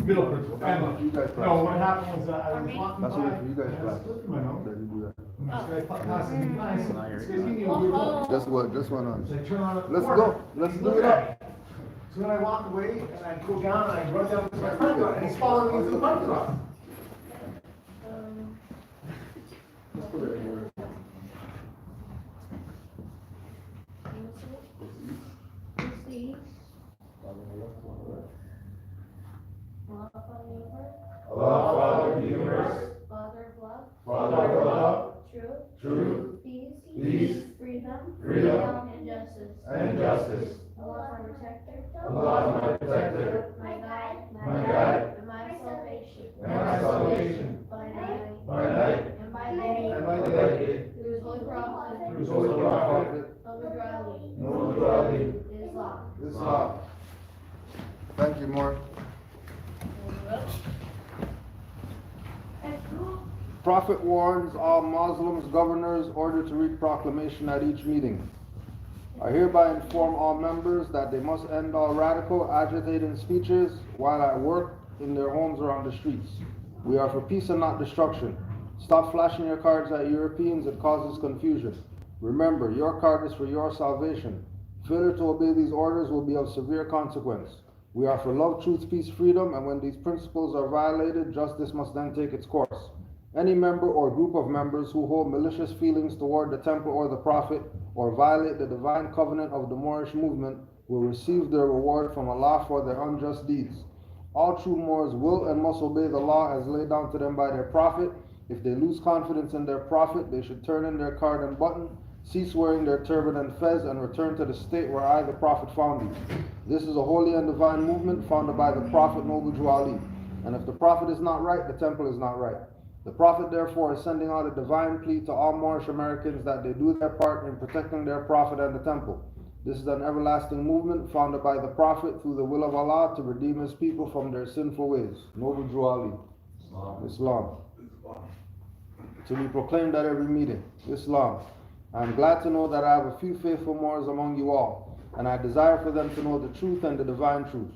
middle principle. And, You guys no, what happened was I was me? walking That's by, what you guys and I class. slipped in my nose. That you do that. And this guy passing me by, and this guy's giving me a weird look. Just what? Just one on. So I turn around at the Let's corner, go. Let's he's do looking it at up. me. So then I walk away, and I go down, and I run down to my parking lot, and he's following me into the parking lot. Let's put it anywhere. Allah, Father of the universe, Father of love, Father of love, truth, peace, freedom, and justice. and justice. Allah, my protector, Allah, my protector, my guide, my guide, and my salvation. and my salvation, By night by night and by day, and by day, through his holy prophet, through his holy prophet, Noble Ali, Noble Ali, Islam. Islam. Thank you, Mark. Prophet warns all Muslims, governors, ordered to read proclamation at each meeting. I hereby inform all members that they must end all radical, agitating speeches while at work, in their homes, or on the streets. We are for peace and not destruction. Stop flashing your cards at Europeans, it causes confusion. Remember, your card is for your salvation. Failure to obey these orders will be of severe consequence. We are for love, truth, peace, freedom, and when these principles are violated, justice must then take its course. Any member or group of members who hold malicious feelings toward the temple or the prophet, or violate the divine covenant of the Moorish movement, will receive their reward from Allah for their unjust deeds. All true Moors will and must obey the law as laid down to them by their prophet. If they lose confidence in their prophet, they should turn in their card and button, cease wearing their turban and fez, and return to the state where I, the prophet, found you. This is a holy and divine movement founded by the prophet Noble Ali. And if the prophet is not right, the temple is not right. The prophet therefore is sending out a divine plea to all Moorish Americans that they do their part in protecting their prophet and the temple. This is an everlasting movement founded by the prophet through the will of Allah to redeem his people from their sinful ways. Noble Ali. Islam. To be proclaimed at every meeting. Islam. I am glad to know that I have a few faithful Moors among you all, and I desire for them to know the truth and the divine truth.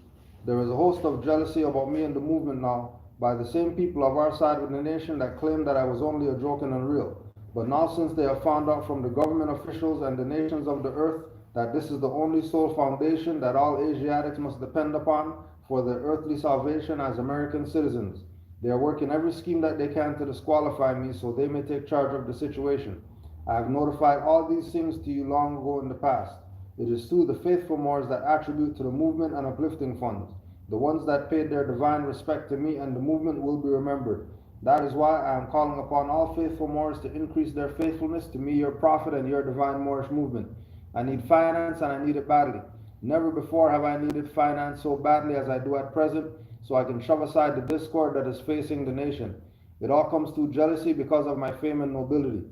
There is a host of jealousy about me and the movement now, by the same people of our side with the nation that claimed that I was only a joke and unreal. But now, since they have found out from the government officials and the nations of the earth that this is the only sole foundation that all Asiatics must depend upon for their earthly salvation as American citizens, they are working every scheme that they can to disqualify me so they may take charge of the situation. I have notified all these things to you long ago in the past. It is through the faithful Moors that attribute to the movement and uplifting funds. The ones that paid their divine respect to me and the movement will be remembered. That is why I am calling upon all faithful Moors to increase their faithfulness to me, your prophet, and your divine Moorish movement. I need finance, and I need it badly. Never before have I needed finance so badly as I do at present, so I can shove aside the discord that is facing the nation. It all comes through jealousy because of my fame and nobility.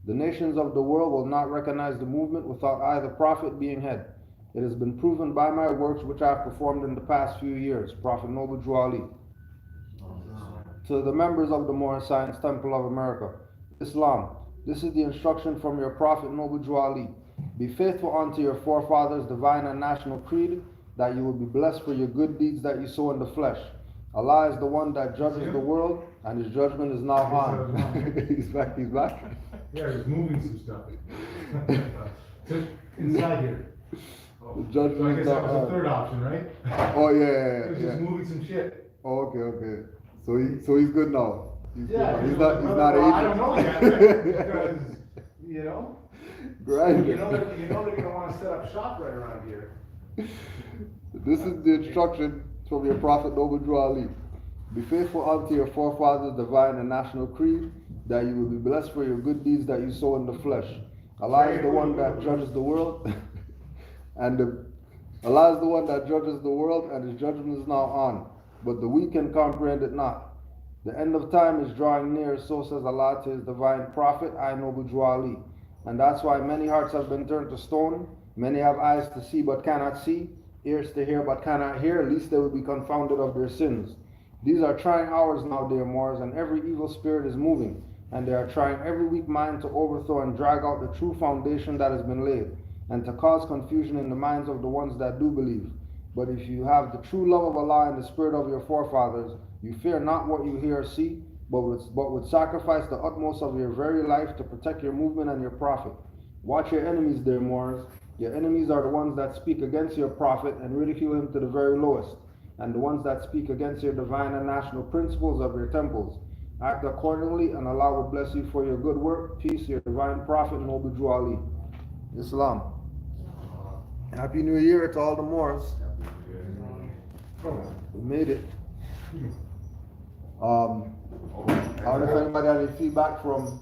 The nations of the world will not recognize the movement without I, the prophet, being head. It has been proven by my works which I have performed in the past few years. Prophet Noble Ali. To the members of the Moorish Science Temple of America. Islam. This is the instruction from your Prophet Noble Ali. Be faithful unto your forefathers' divine and national creed, that you will be blessed for your good deeds that you sow in the flesh. Allah is the one that judges the world, and his judgment is now on. He's back. Yeah, he's moving some stuff. So, inside here. The judgment So I guess is that not was on. the third option, right? Oh He yeah. was just moving some shit. Oh, okay. So he's good now. He's good now. He's well, not I aging. don't know yet, right? Because, you know, Grinding. you know they're gonna want to set up shop right around here. This is the instruction from your Prophet Noble Ali. Be faithful unto your forefathers' divine and national creed, that you will be blessed for your good deeds that you sow in the flesh. Allah is the one that judges the world, Allah is the one that judges the world, and his judgment is now on. But the weak can comprehend it not. The end of time is drawing near, so says Allah to his divine prophet, I Noble Ali. And that's why many hearts have been turned to stone. Many have eyes to see but cannot see, ears to hear but cannot hear, lest they will be confounded of their sins. These are trying hours now, dear Moors, and every evil spirit is moving, and they are trying every weak mind to overthrow and drag out the true foundation that has been laid, and to cause confusion in the minds of the ones that do believe. But if you have the true love of Allah and the spirit of your forefathers, you fear not what you hear or see, but would sacrifice the utmost of your very life to protect your movement and your prophet. Watch your enemies, dear Moors. Your enemies are the ones that speak against your prophet and ridicule him to the very lowest, and the ones that speak against your divine and national principles of your temples. Act accordingly, and Allah will bless you for your good work. Peace, your divine prophet, Noble Drew Ali. Islam. Happy New Year to all the Moors. We made it. I don't know if anybody had any feedback from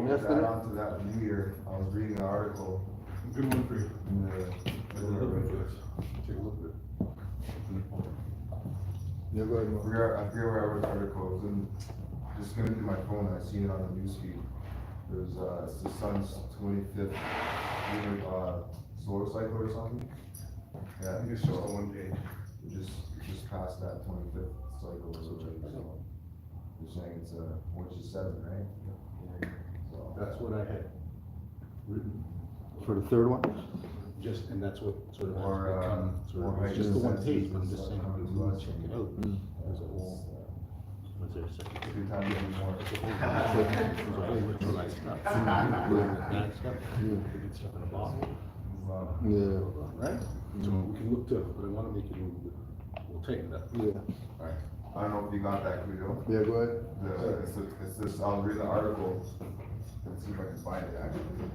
yesterday. On to that New Year, I was reading an article. Good one for you. In the Take a look at it. Yeah, go ahead, I Mo. forget where I read the article. It was in, just going through my phone and I seen it on the newsfeed. There's it's the sun's 25th solar cycle or something. Yeah, I think it's just on one page. We just passed that 25th cycle. So you're saying it's which is 7, right? So That's what I had written, For the third one? and that's what sort of has Or, become, sort more of, it's just the one heightened page, but I'm just saying, sense of you want to check it out. Mm. There's a whole, what's there, a second? every time you do more. There's a whole ritualized stuff. Bad stuff, good stuff in a bottle, Yeah. right? So we can look to, but I wanna make it a little bit, we'll tighten it up. Yeah. Alright, I don't know if you got that, Cujo. Yeah, go ahead. It's this, I'll read the article, let's see if I can find it actually.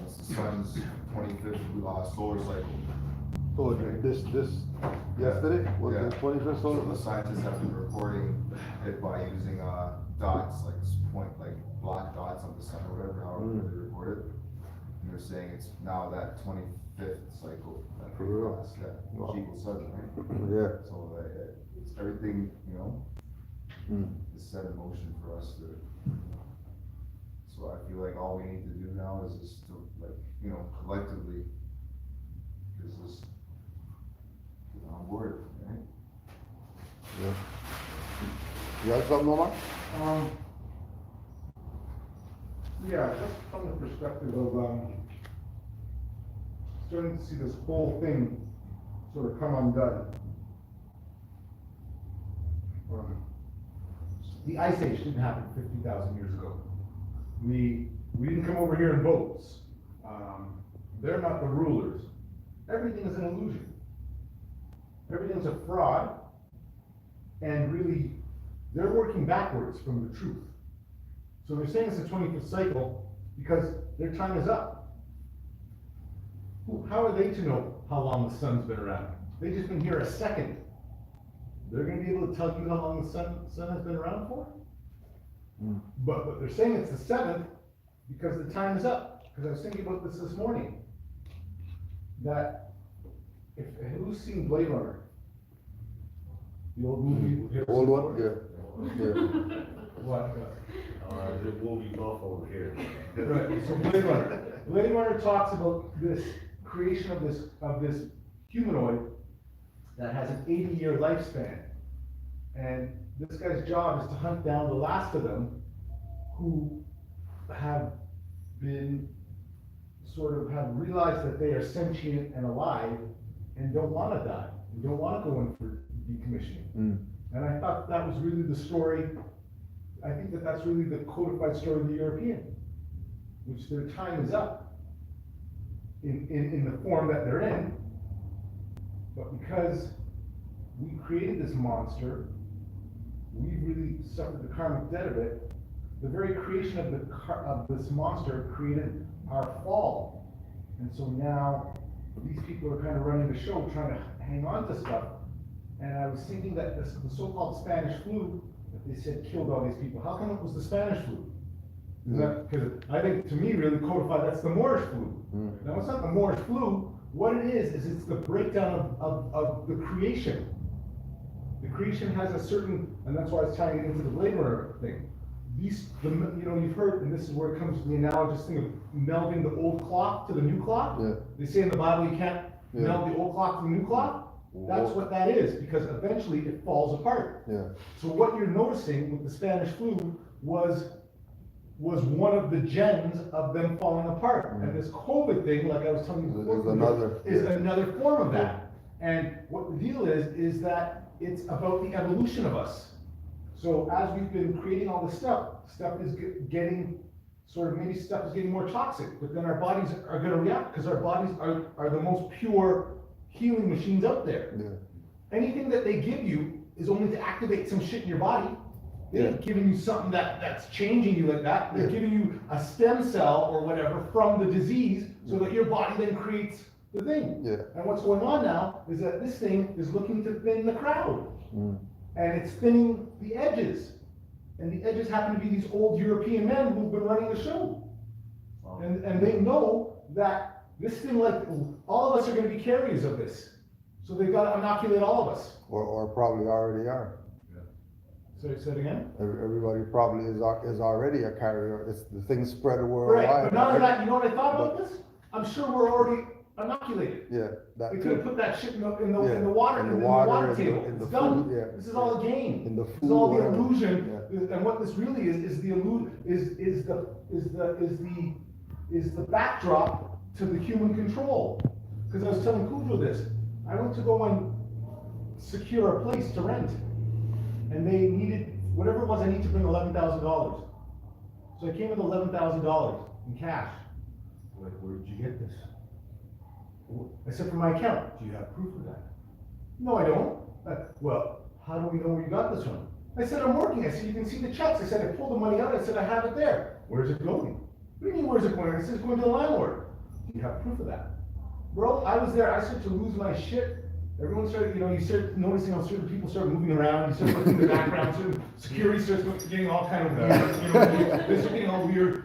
It's the sun's 25th solar cycle. Oh, this, yesterday? Was Yeah. the 25th So solar? the scientists have been recording it by using dots, like like black dots on the sun or whatever, however they record it. And they're saying it's now that 25th cycle that For we real? crossed, yeah, Wow. which equals 7, right? Yeah. So it's everything, Mm. is set in motion for us to. So I feel like all we need to do now is just to, like, collectively, is just get on board, right? Yeah. You have something, Omar? Yeah, just from the perspective of, starting to see this whole thing sort of come undone. The Ice Age didn't happen 50,000 years ago. We didn't come over here in boats. They're not the rulers. Everything is an illusion. Everything's a fraud. And really, they're working backwards from the truth. So they're saying it's the 25th cycle because their time is up. How are they to know how long the sun's been around? They've just been here a second. They're going to be able to tell you how long the sun has been around for? Mm. But they're saying it's the 7th because the time is up. Because I was thinking about this morning. That, who's seen Blade Runner? The old movie with Harrison Old one? Ford? Yeah. What? The movie buff over here. Right, so Blade Runner. Blade Runner talks about this creation of this humanoid that has an 80-year lifespan. And this guy's job is to hunt down the last of them who have been have realized that they are sentient and alive and don't want to die, and don't want to go in for decommissioning. Mm. And I thought that was really the story. I think that that's really the codified story of the European, which their time is up in the form that they're in. But because we created this monster, we really suffered the karmic debt of it. The very creation of this monster created our fall. And so now these people are kind of running the show, trying to hang on to stuff. And I was thinking that the so-called Spanish flu that they said killed all these people, how come it was the Spanish flu? Because I think, to me, really codified, that's the Moorish flu. Mm. Now, it's not the Moorish flu. What it is it's the breakdown of the creation. The creation has a certain, and that's why I was tying it into the Blade Runner thing. You've heard, and this is where it comes to the analogous thing of melding the old clock to the new clock. Yeah. They say in the Bible you can't meld the old clock to the new clock. That's what that is, because eventually it falls apart. Yeah. So what you're noticing with the Spanish flu was one of the gems of them falling apart. And this COVID thing, like I was telling you before, Is another form of that. And what the deal is that it's about the evolution of us. So as we've been creating all this stuff is getting, sort of maybe stuff is getting more toxic, but then our bodies are gonna react, because our bodies are the most pure healing machines out there. Yeah. Anything that they give you is only to activate some shit in your body. They're not giving you something that's changing you like that. They're giving you a stem cell or whatever from the disease, so that your body then creates the thing. Yeah. And what's going on now is that this thing is looking to thin the crowd. Mm. And it's thinning the edges. And the edges happen to be these old European men who've been running the show. And they know that this thing, like, all of us are gonna be carriers of this. So they've gotta inoculate all of us. Or probably already are. So say it again? Everybody probably is already a carrier. It's the thing spread Right, worldwide. but not only that, you know what I thought about this? I'm sure we're already inoculated. Yeah, that We could have too. put that shit in the Yeah, water, in in the the water, water in the- table. in the It's done. food, yeah. This is all a game. In the This is food, all the whatever. illusion. Yeah. And what this really is the backdrop to the human control. Because I was telling Cujo this. I went to go and secure a place to rent. And they needed, whatever it was, I need to bring $11,000. So I came with $11,000 in cash. Like, where did you get this? I said, from my account. Do you have proof of that? No, I don't. Well, how do we know where you got this from? I said, I'm working. I said, you can see the checks. I said, I pulled the money out. I said, I have it there. Where's it going? What do you mean, where's it going? I said, it's going to the landlord. Do you have proof of that? Bro, I was there. I started to lose my shit. Everyone started, you start noticing how certain people start moving around. You start looking in the background. Certain security starts getting all kind of weird. They start getting all weird.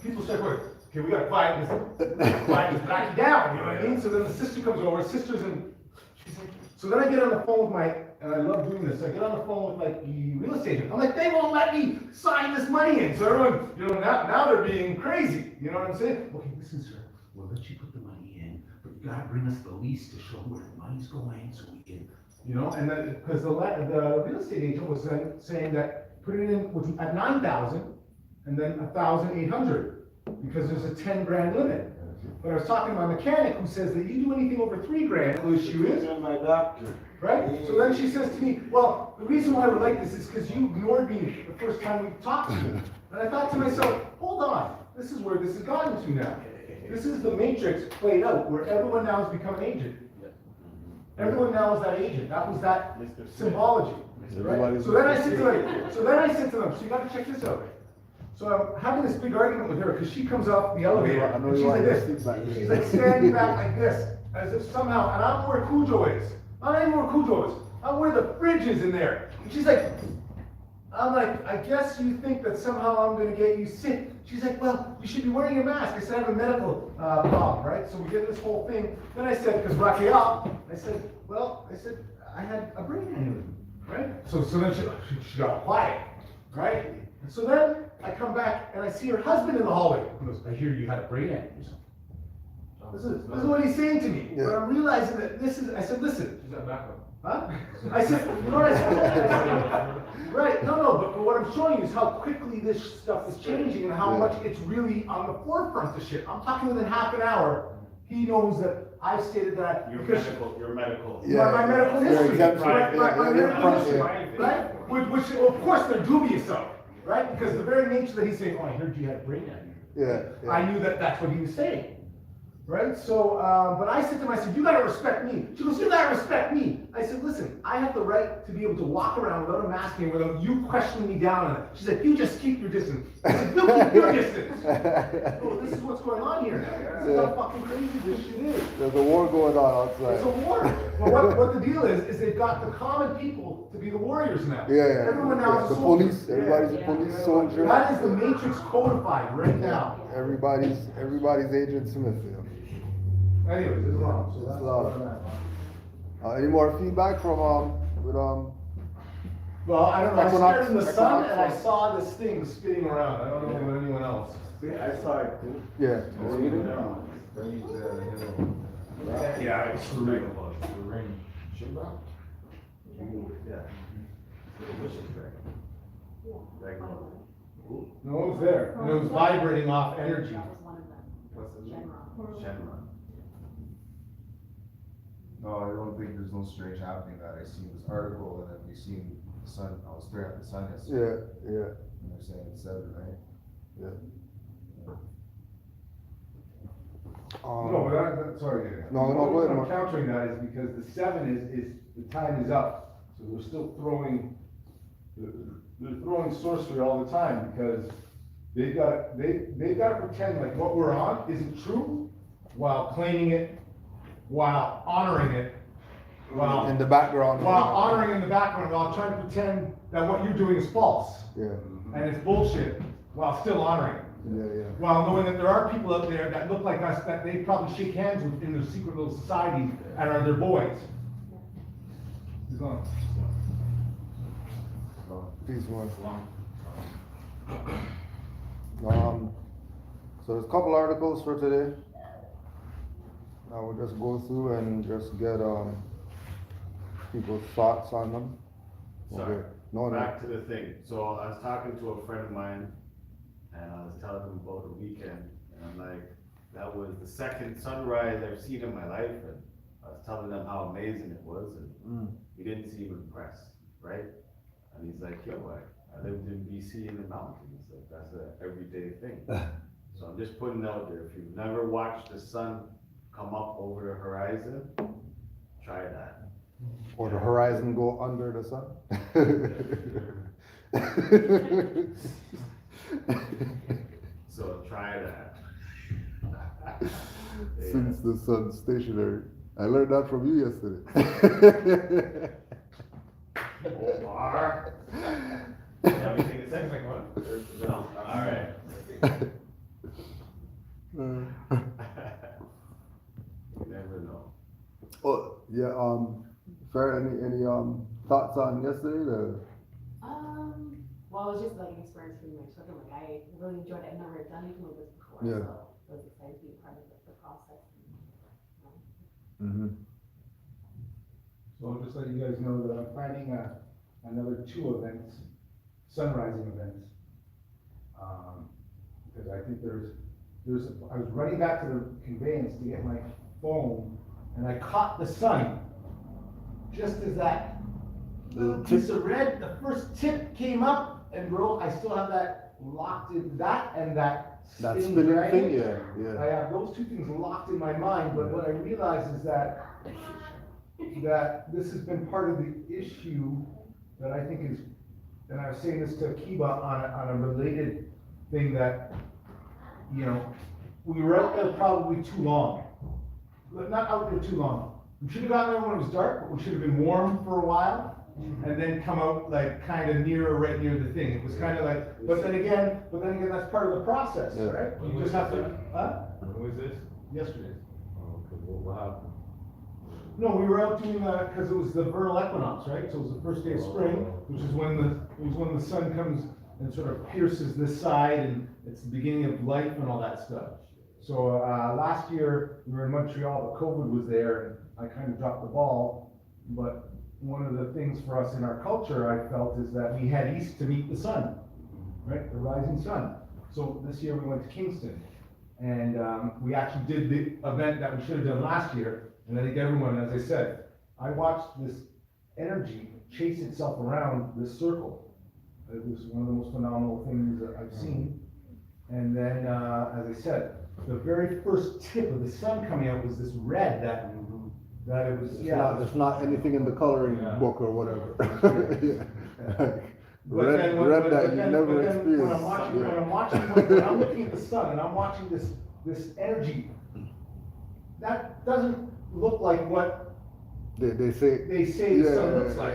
People start going, okay, we gotta quiet this back down, you know what I mean? So then the sister comes over, sister's in, she's like, so then I get on the phone with and I love doing this, I get on the phone with like the real estate agent. I'm like, they won't let me sign this money in. So everyone, now they're being crazy, you know what I'm saying? Okay, listen, sir, we'll let you put the money in, but you gotta bring us the lease to show where the money's going so we can, and then, because the real estate agent was then saying that put it in at 9,000 and then 1,800. Because there's a 10 grand limit. But I was talking to my mechanic who says that you do anything over 3 grand, the issue is. My doctor. Right? So then she says to me, well, the reason why I would like this is because you ignored me the first time we talked to you. And I thought to myself, hold on, this is where this has gotten to now. This is the matrix played out, where everyone now has become an agent. Everyone now is that agent. That was that symbology. Right? So then I said to them, so you gotta check this out. So I'm having this big argument with her because she comes off the elevator I know and you she's like want this. to sit back there. She's like standing back like this, as if somehow, and I'm where Cujo is. I'm not even where Cujo is. I'm where the fridge is in there. And she's like, I'm like, I guess you think that somehow I'm gonna get you sick. She's like, well, you should be wearing a mask. I said, I have a medical problem, right? So we get this whole thing. Then I said, because Raquel, I said, I had a brain aneurysm, right? So then she got quiet, right? And so then I come back and I see her husband in the hallway. He goes, I hear you had a brain aneurysm. This is what he's saying to me. Yeah. But I'm realizing that I said, listen. Huh? I said, you know what I said? Right, no, but what I'm showing you is how quickly this stuff is changing and how much it's really on the forefront of shit. I'm talking within half an hour, he knows that I've stated that. Your medical. My medical history, my medical history, Yeah. right? Which, of course, they're dubious of, right? Because the very nature that he's saying, oh, I heard you had a brain aneurysm. Yeah. I knew that that's what he was saying, right? So, but I said to him, I said, you gotta respect me. She goes, you gotta respect me. I said, listen, I have the right to be able to walk around without a mask and without you questioning me down on it. She said, you just keep your distance. I said, you keep your distance. Oh, this is what's going on here now. This is how fucking crazy this shit is. There's a war going on outside. It's a war. But what the deal is they've got the common people to be the warriors now. Yeah. Everyone now Yeah, is a the soldier. police. Everybody's a police soldier. That is the matrix codified right now. Everybody's Agent Smith. Yeah. Anyways, it's wrong. So It's that's loud. what I'm at. Any more feedback from Well, I don't know, I stared in the Equinox. sun and I saw this thing spinning around. I don't know about anyone else. I saw it too. Yeah. Yeah, it's true. No, it was there. And it was vibrating off energy. What's the name? Shenron. No, I don't think there's no strange happening that I seen this article and then we seen the sun, I was staring at the sun yesterday. Yeah. And they're saying it's 7, right? No, but sorry. No, The go only ahead, reason I'm Mark. countering that is because the 7 is the time is up. So they're still throwing, they're throwing sorcery all the time because they've got to pretend like what we're on isn't true while claiming it, while honoring it, while In the background. honoring in the background, while trying to pretend that what you're doing is false Yeah, and it's bullshit, while still honoring it. yeah. While knowing that there are people out there that look like us, that they probably shake hands with in their secret little societies and are their boys. He's gone. Peace, man. So there's a couple articles for today. Now we'll just go through and just get, people's thoughts on them. Sorry, Okay. No, back to the thing. So I was talking to a friend of mine and I was telling him about the weekend. And I'm like, that was the second sunrise I've seen in my life. And I was telling them how amazing it was. And he didn't seem impressed, right? And he's like, yo, I lived in BC in the mountains. Like, that's an everyday thing. So I'm just putting it out there. If you've never watched the sun come up over the horizon, try that. Or the horizon go under the sun. So try that. Since the sun's stationary. I learned that from you yesterday. Omar. Let me take a second. No, all right. You never know. Oh, yeah, Farrah, any thoughts on yesterday? Well, it was just like an experience for me and my children. Like, I really enjoyed it. I've never done anything like this before, Yeah. so I was excited to be a part of the process. Mm-hmm. So I'll just let you guys know that I'm planning another 2 events, sunrising events. Because I think I was running back to the conveyance to get my phone, and I caught the sun just as that little piece of red, the first tip came up, and bro, I still have that locked in, that and that Spinning dragon. thing, yeah. I have those 2 things locked in my mind, but what I realize is that this has been part of the issue that I think is, and I was saying this to Kiba on a related thing that, you know, we were out there probably too long. But not out there too long. We should have gotten there when it was dark, but we should have been warm for a while, and then come out like kind of right near the thing. It was kind of like, but then again, that's part of the process, Yeah. right? You just have to, When was this? yesterday. Oh, okay, what happened? No, we were out doing that because it was the vernal equinox, right? So it was the first day of spring, which is when the sun comes and sort of pierces this side, and it's the beginning of life and all that stuff. So last year we were in Montreal, but COVID was there, and I kind of dropped the ball. But one of the things for us in our culture, I felt, is that we head east to meet the sun, right? The rising sun. So this year we went to Kingston, and we actually did the event that we should have done last year. And I think everyone, as I said, I watched this energy chase itself around this circle. It was one of the most phenomenal things that I've seen. And then, as I said, the very first tip of the sun coming out was this red that it was, It's not anything in the coloring book or whatever. But then when- Red but that you then- never but then experienced. when I'm looking at the sun and I'm watching this energy, that doesn't look like what They say. they say the sun looks like.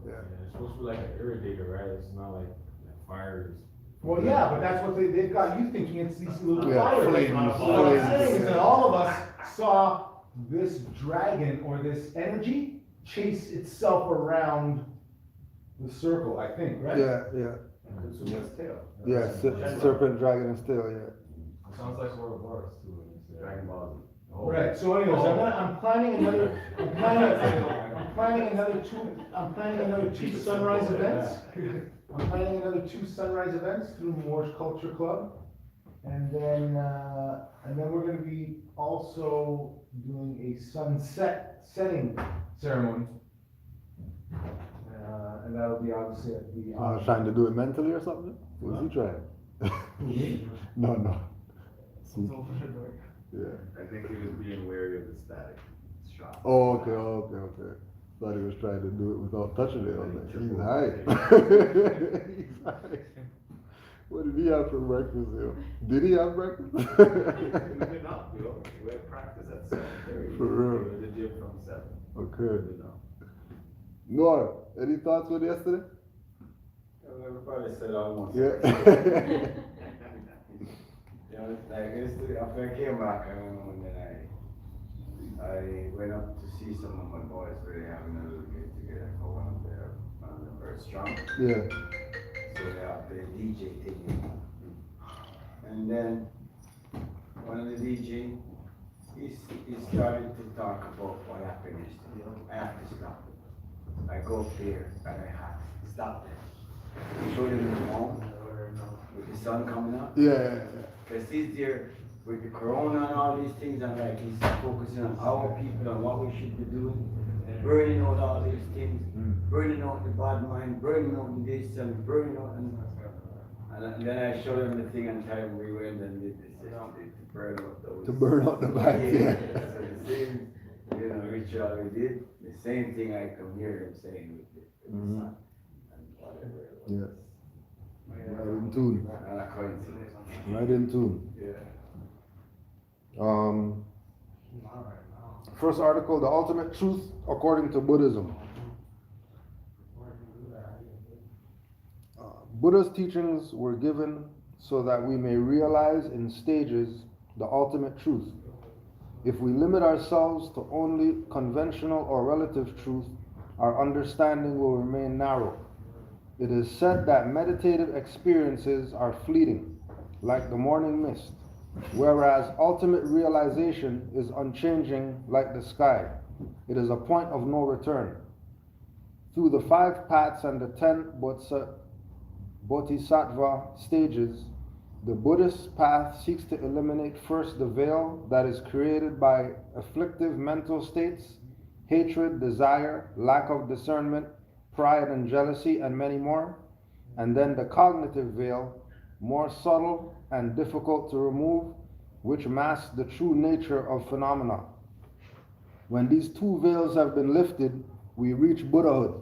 Yeah. It's supposed to be like an irradiator, right? It's not like fires. Well, yeah, but that's what they've got you thinking it's these little Yeah, fire flames, lanes. What I'm saying is flames. that all of us saw this dragon or this energy chase itself around the circle, I think, right? Yeah. Consumer's tail. Yeah, serpent, dragon, and still, yeah. Sounds like Ouroboros too. Dragon Ball. Right, so anyways, I'm planning another two sunrise events. I'm planning another 2 sunrise events through Moorish Culture Club. And then we're gonna be also doing a setting ceremony. And that'll be obviously at the. I was trying to do it mentally or something? What was he trying? No. See, yeah. I think he was being wary of the static shot. Oh, okay. Thought he was trying to do it without touching it. I was like, he's high. He's high. What did he have for breakfast, yo? Did he have breakfast? We did not, yo. We had practice at 7:30. For real? We were in the gym from 7. Okay. You know. Nora, any thoughts with yesterday? Everybody said almost. Yeah. You know, like yesterday, after I came back, and then I went up to see some of my boys where they having a little get together for one of their first strong. Yeah. So they have the DJ thing. And then one of the DJ, he started to talk about what happiness is. I have to stop. I go up there and I have to stop there. He showed him the home with the sun coming up. Yeah. Because he's there with the corona and all these things, and like he's focusing on our people and what we should be doing, burning out all these things, burning out the bad mind, burning out this and burning out and then I showed him the thing and time we went and did this to burn out those. To burn out the bad, yeah. So the same, ritual we did, the same thing I can hear him saying with the sun and whatever. Yes. Right in tune. Not a coincidence. Right in tune. Yeah. First article, the ultimate truth according to Buddhism. Buddha's teachings were given so that we may realize in stages the ultimate truth. If we limit ourselves to only conventional or relative truth, our understanding will remain narrow. It is said that meditative experiences are fleeting, like the morning mist, whereas ultimate realization is unchanging like the sky. It is a point of no return. Through the 5 paths and the 10 bodhisattva stages, the Buddhist path seeks to eliminate first the veil that is created by afflictive mental states, hatred, desire, lack of discernment, pride and jealousy, and many more, and then the cognitive veil, more subtle and difficult to remove, which masks the true nature of phenomena. When these 2 veils have been lifted, we reach Buddhahood.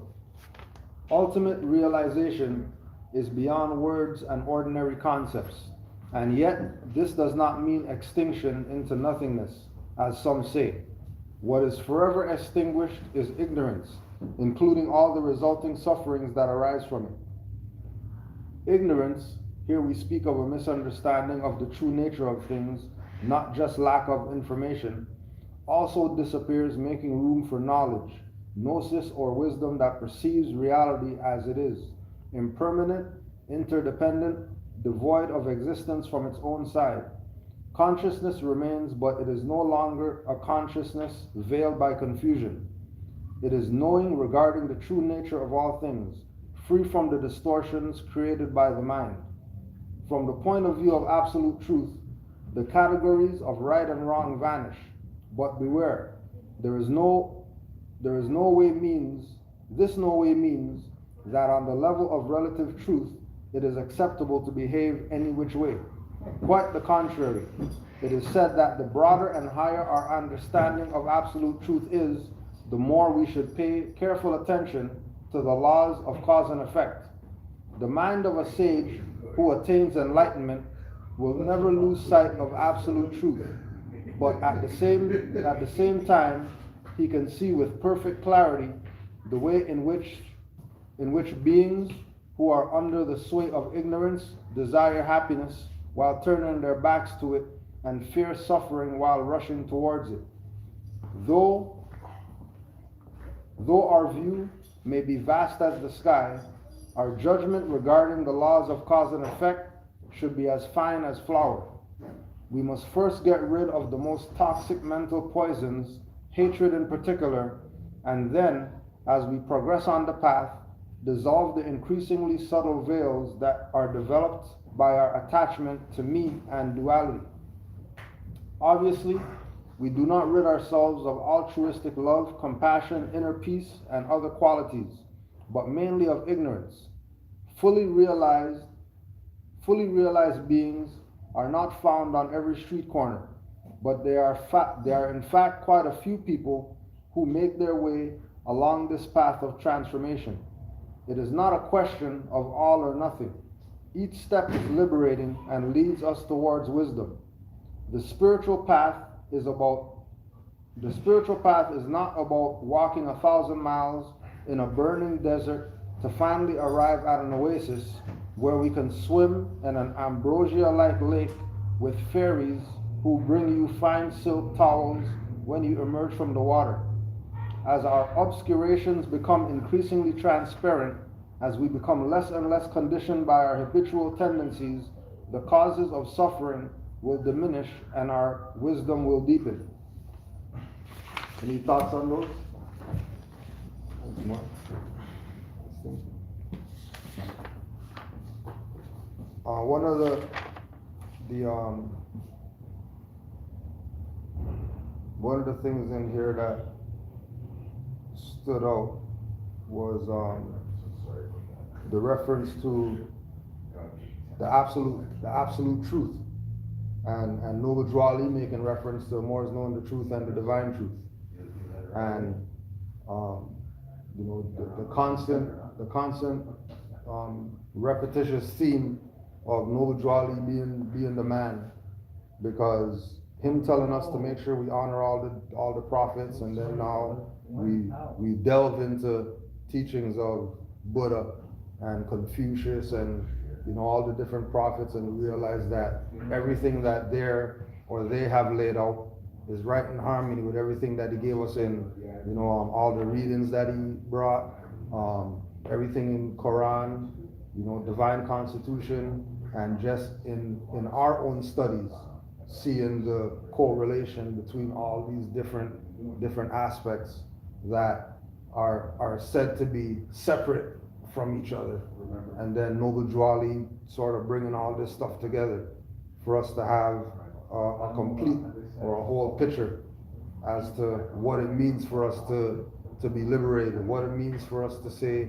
Ultimate realization is beyond words and ordinary concepts, and yet this does not mean extinction into nothingness, as some say. What is forever extinguished is ignorance, including all the resulting sufferings that arise from it. Ignorance, here we speak of a misunderstanding of the true nature of things, not just lack of information, also disappears, making room for knowledge, gnosis or wisdom that perceives reality as it is, impermanent, interdependent, devoid of existence from its own side. Consciousness remains, but it is no longer a consciousness veiled by confusion. It is knowing regarding the true nature of all things, free from the distortions created by the mind. From the point of view of absolute truth, the categories of right and wrong vanish. But beware, this no way means that on the level of relative truth, it is acceptable to behave any which way. Quite the contrary. It is said that the broader and higher our understanding of absolute truth is, the more we should pay careful attention to the laws of cause and effect. The mind of a sage who attains enlightenment will never lose sight of absolute truth, but at the same time, he can see with perfect clarity the way in which beings who are under the sway of ignorance desire happiness while turning their backs to it, and fear suffering while rushing towards it. Though our view may be vast as the sky, our judgment regarding the laws of cause and effect should be as fine as flour. We must first get rid of the most toxic mental poisons, hatred in particular, and then, as we progress on the path, dissolve the increasingly subtle veils that are developed by our attachment to me and duality. Obviously, we do not rid ourselves of altruistic love, compassion, inner peace, and other qualities, but mainly of ignorance. Fully realized beings are not found on every street corner, but there are in fact quite a few people who make their way along this path of transformation. It is not a question of all or nothing. Each step is liberating and leads us towards wisdom. The spiritual path is not about walking 1,000 miles in a burning desert to finally arrive at an oasis where we can swim in an ambrosia-like lake with fairies who bring you fine silk towels when you emerge from the water. As our obscurations become increasingly transparent, as we become less and less conditioned by our habitual tendencies, the causes of suffering will diminish and our wisdom will deepen. Any thoughts on those? One of the things in here that stood out was the reference to the absolute truth, and Noble Drew Ali making reference to more is known the truth and the divine truth, and the constant repetitious theme of Noble Drew Ali being the man, because him telling us to make sure we honor all the prophets, and then now we delve into teachings of Buddha and Confucius and all the different prophets, and we realize that everything that they have laid out is right in harmony with everything that he gave us in all the readings that he brought, everything in Quran, divine constitution, and just in our own studies, seeing the correlation between all these different aspects that are said to be separate from each other. And then Noble Drew Ali sort of bringing all this stuff together for us to have a complete or a whole picture as to what it means for us to be liberated, what it means for us to say,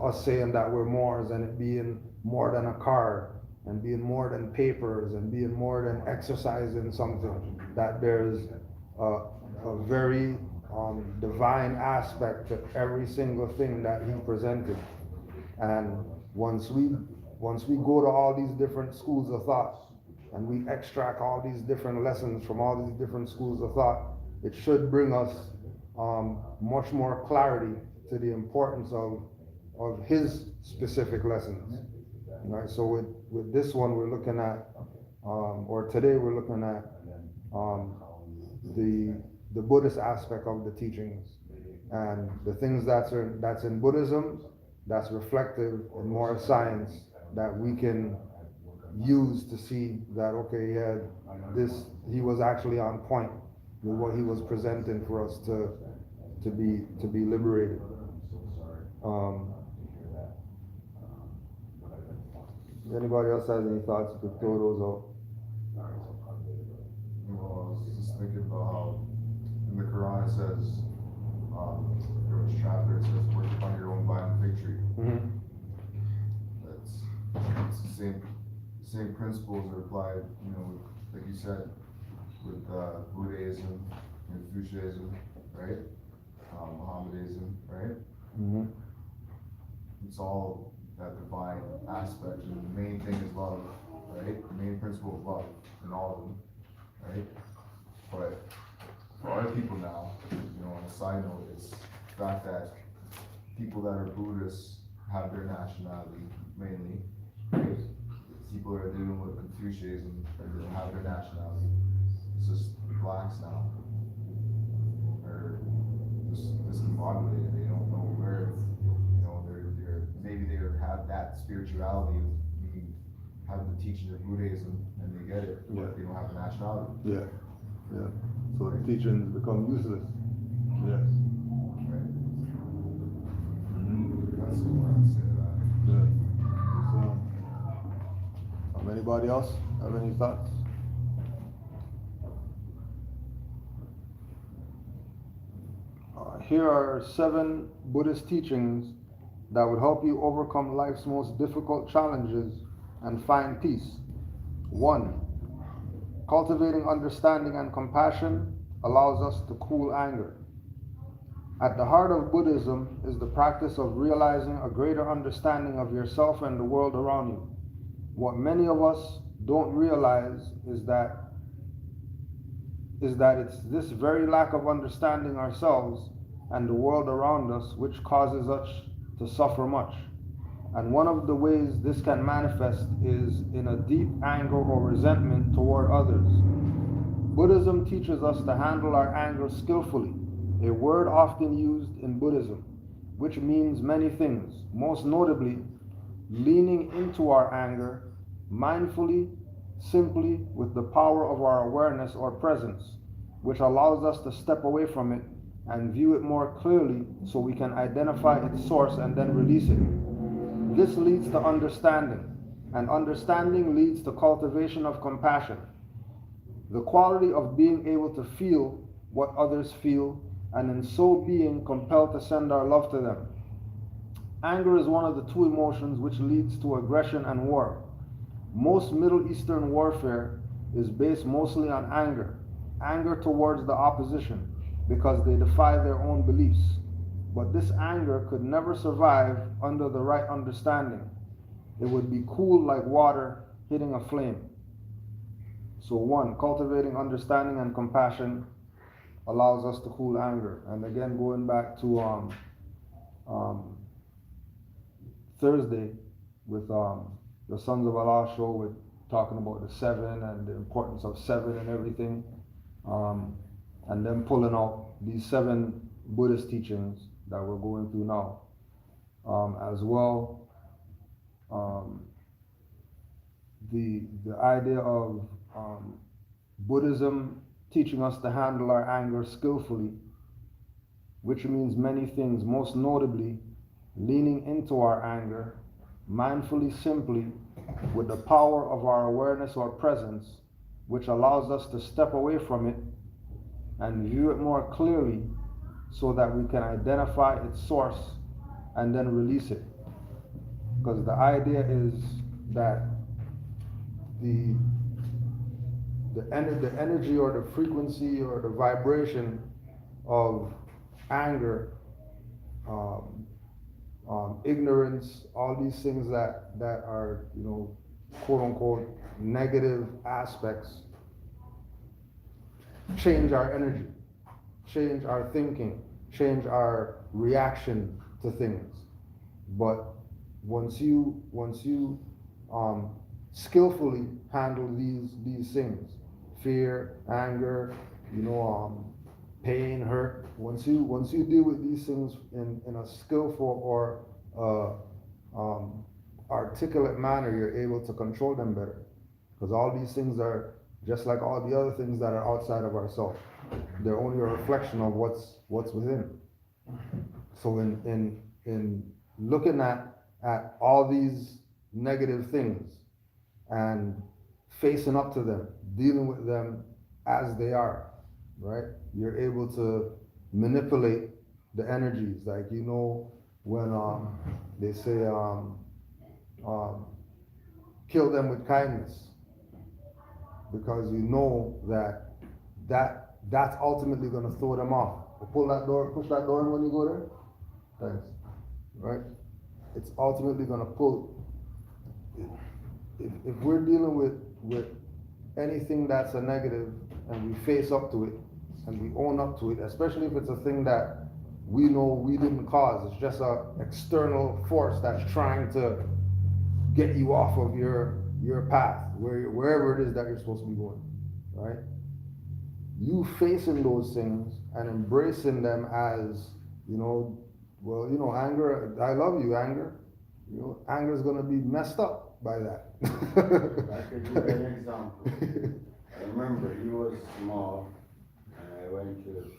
us saying that we're Moors, and it being more than a card, and being more than papers, and being more than exercising something, that there's a very divine aspect to every single thing that he presented. And once we go to all these different schools of thought, and we extract all these different lessons from all these different schools of thought, it should bring us much more clarity to the importance of his specific lessons. Right? So with this one, we're looking at, or today we're looking at the Buddhist aspect of the teachings, and the things that's in Buddhism that's reflective in more science that we can use to see that, okay, he was actually on point with what he was presenting for us to be liberated. Anybody else has any thoughts? You could throw those out. Well, I was just thinking about how in the Quran it says, there was a chapter that says, work upon your own vine and fig tree. Mm-hmm. It's the same principles are applied, like you said, with Buddhism, Confucianism, right? Mohammedanism, right? Mm-hmm. It's all that divine aspect, and the main thing is love, right? The main principle of love in all of them, right? But for other people now, on a side note, is the fact that people that are Buddhists have their nationality mainly, right? People that are dealing with Confucianism don't have their nationality. It's just blacks now. Or just discombobulated. They don't know where, maybe they have that spirituality, have the teaching of Buddhism, and they get it, but they don't have a nationality. Yeah. So the teachings become useless. Yes. Right. That's what I'm saying. Yeah. Anybody else have any thoughts? Here are 7 Buddhist teachings that would help you overcome life's most difficult challenges and find peace. 1. Cultivating understanding and compassion allows us to cool anger. At the heart of Buddhism is the practice of realizing a greater understanding of yourself and the world around you. What many of us don't realize is that it's this very lack of understanding ourselves and the world around us which causes us to suffer much. And one of the ways this can manifest is in a deep anger or resentment toward others. Buddhism teaches us to handle our anger skillfully, a word often used in Buddhism, which means many things, most notably leaning into our anger mindfully, simply, with the power of our awareness or presence, which allows us to step away from it and view it more clearly so we can identify its source and then release it. This leads to understanding, and understanding leads to cultivation of compassion, the quality of being able to feel what others feel, and in so being compelled to send our love to them. Anger is one of the 2 emotions which leads to aggression and war. Most Middle Eastern warfare is based mostly on anger towards the opposition, because they defy their own beliefs. But this anger could never survive under the right understanding. It would be cool like water hitting a flame. So 1, cultivating understanding and compassion allows us to cool anger. And again, going back to Thursday with the Sons of Allah show, with talking about the 7 and the importance of 7 and everything. And then pulling out these 7 Buddhist teachings that we're going through now. As well, the idea of Buddhism teaching us to handle our anger skillfully, which means many things, most notably leaning into our anger, mindfully, simply, with the power of our awareness or presence, which allows us to step away from it and view it more clearly so that we can identify its source and then release it. Because the idea is that the energy or the frequency or the vibration of anger, ignorance, all these things that are, quote unquote, negative aspects, change our energy, change our thinking, change our reaction to things. But once you skillfully handle these things, fear, anger, pain, hurt, once you deal with these things in a skillful or articulate manner, you're able to control them better. Because all these things are just like all the other things that are outside of ourselves. They're only a reflection of what's within. So in looking at all these negative things and facing up to them, dealing with them as they are, right? You're able to manipulate the energies. Like, when they say kill them with kindness, because that's ultimately going to throw them off. Push that door in when you go there. Thanks. Right? It's ultimately going to pull. If we're dealing with anything that's a negative and we face up to it and we own up to it, especially if it's a thing that we know we didn't cause, it's just an external force that's trying to get you off of your path, wherever it is that you're supposed to be going, right? You facing those things and embracing them as, anger, I love you, anger. Anger is going to be messed up by that. I could give you an example. I remember you was small, and I went to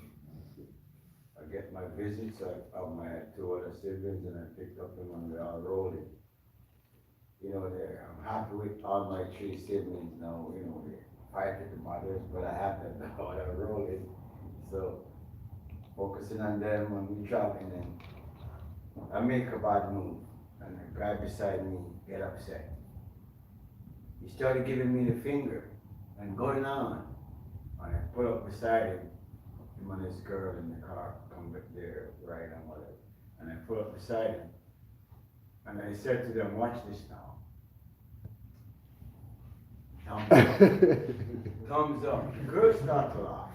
get my visits of my 2 other siblings, and I picked up them and we all rolling. you know, I'm happy with all my 3 siblings now, you know, they fight with the mothers, but I have them now, that role is, so focusing on them when we traveling and I make a bad move and the guy beside me get upset. He started giving me the finger and going on. And I pull up beside him and his girl in the car come back there, right and whatever. And I pull up beside him and I said to them, watch this now. Thumbs up. Thumbs up. The girls start to laugh.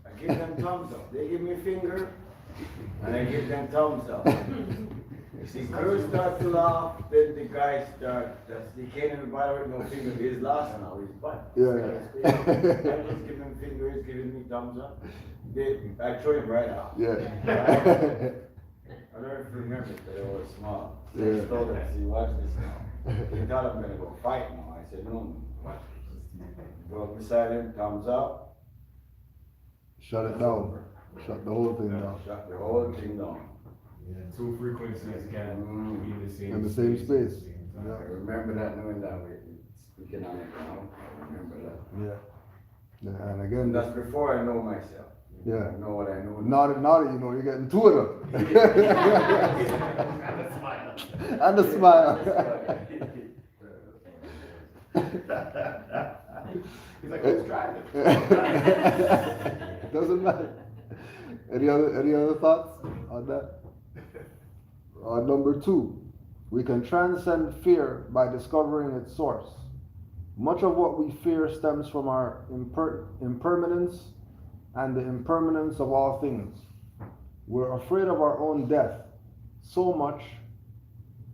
I give them thumbs up. They give me a finger and I give them thumbs up. The girls start to laugh, then the guys they can't even bother with no finger, he's lost now, he's butt. Yeah. I just give him fingers, giving me thumbs up. I throw him right out. Yeah. I don't even remember that I was small. So Yeah. I told him, see, watch this now. He thought I'm gonna go fight now. I said, no, watch this. Go up beside him, thumbs up. Shut it down. Shut the whole thing down. Shut the whole thing down. Yeah, 2 frequencies can be in the same In the same space. I remember that, knowing that we speaking on it now. I remember that. Yeah. Yeah, and again, And that's before I know myself. Yeah. I know what I know. now that you know, you're getting 2 of them. And a smile. And a smile. He's like, who's driving? Doesn't matter. Any other thoughts on that? Number 2, we can transcend fear by discovering its source. Much of what we fear stems from our impermanence and the impermanence of all things. We're afraid of our own death, so much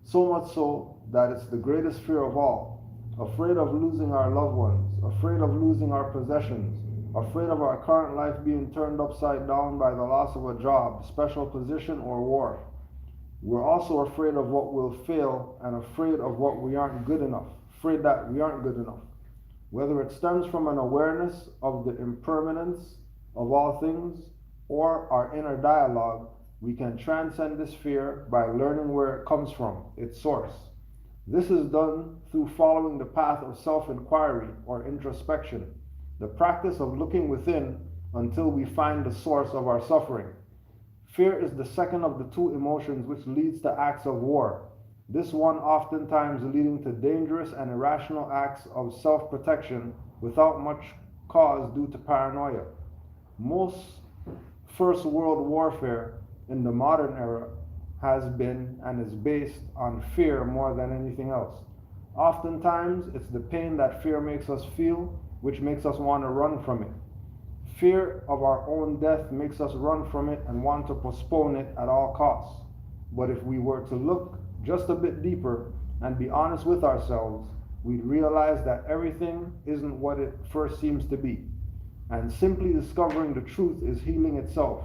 so that it's the greatest fear of all. Afraid of losing our loved ones, afraid of losing our possessions, afraid of our current life being turned upside down by the loss of a job, special position, or war. We're also afraid of what will fail and afraid of what we aren't good enough, afraid that we aren't good enough. Whether it stems from an awareness of the impermanence of all things or our inner dialogue, we can transcend this fear by learning where it comes from, its source. This is done through following the path of self-inquiry or introspection, the practice of looking within until we find the source of our suffering. Fear is the second of the 2 emotions which leads to acts of war, this one oftentimes leading to dangerous and irrational acts of self-protection without much cause due to paranoia. Most First World warfare in the modern era has been and is based on fear more than anything else. Oftentimes, it's the pain that fear makes us feel which makes us want to run from it. Fear of our own death makes us run from it and want to postpone it at all costs. But if we were to look just a bit deeper and be honest with ourselves, we'd realize that everything isn't what it first seems to be. And simply discovering the truth is healing itself.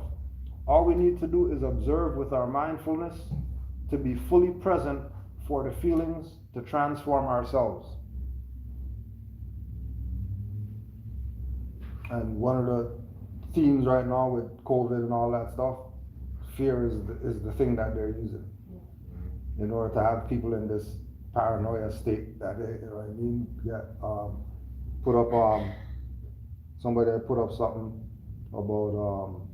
All we need to do is observe with our mindfulness, to be fully present for the feelings to transform ourselves. And one of the themes right now with COVID and all that stuff, fear is the thing that they're using in order to have people in this paranoia state that they, you know what I mean, put up somebody put up something about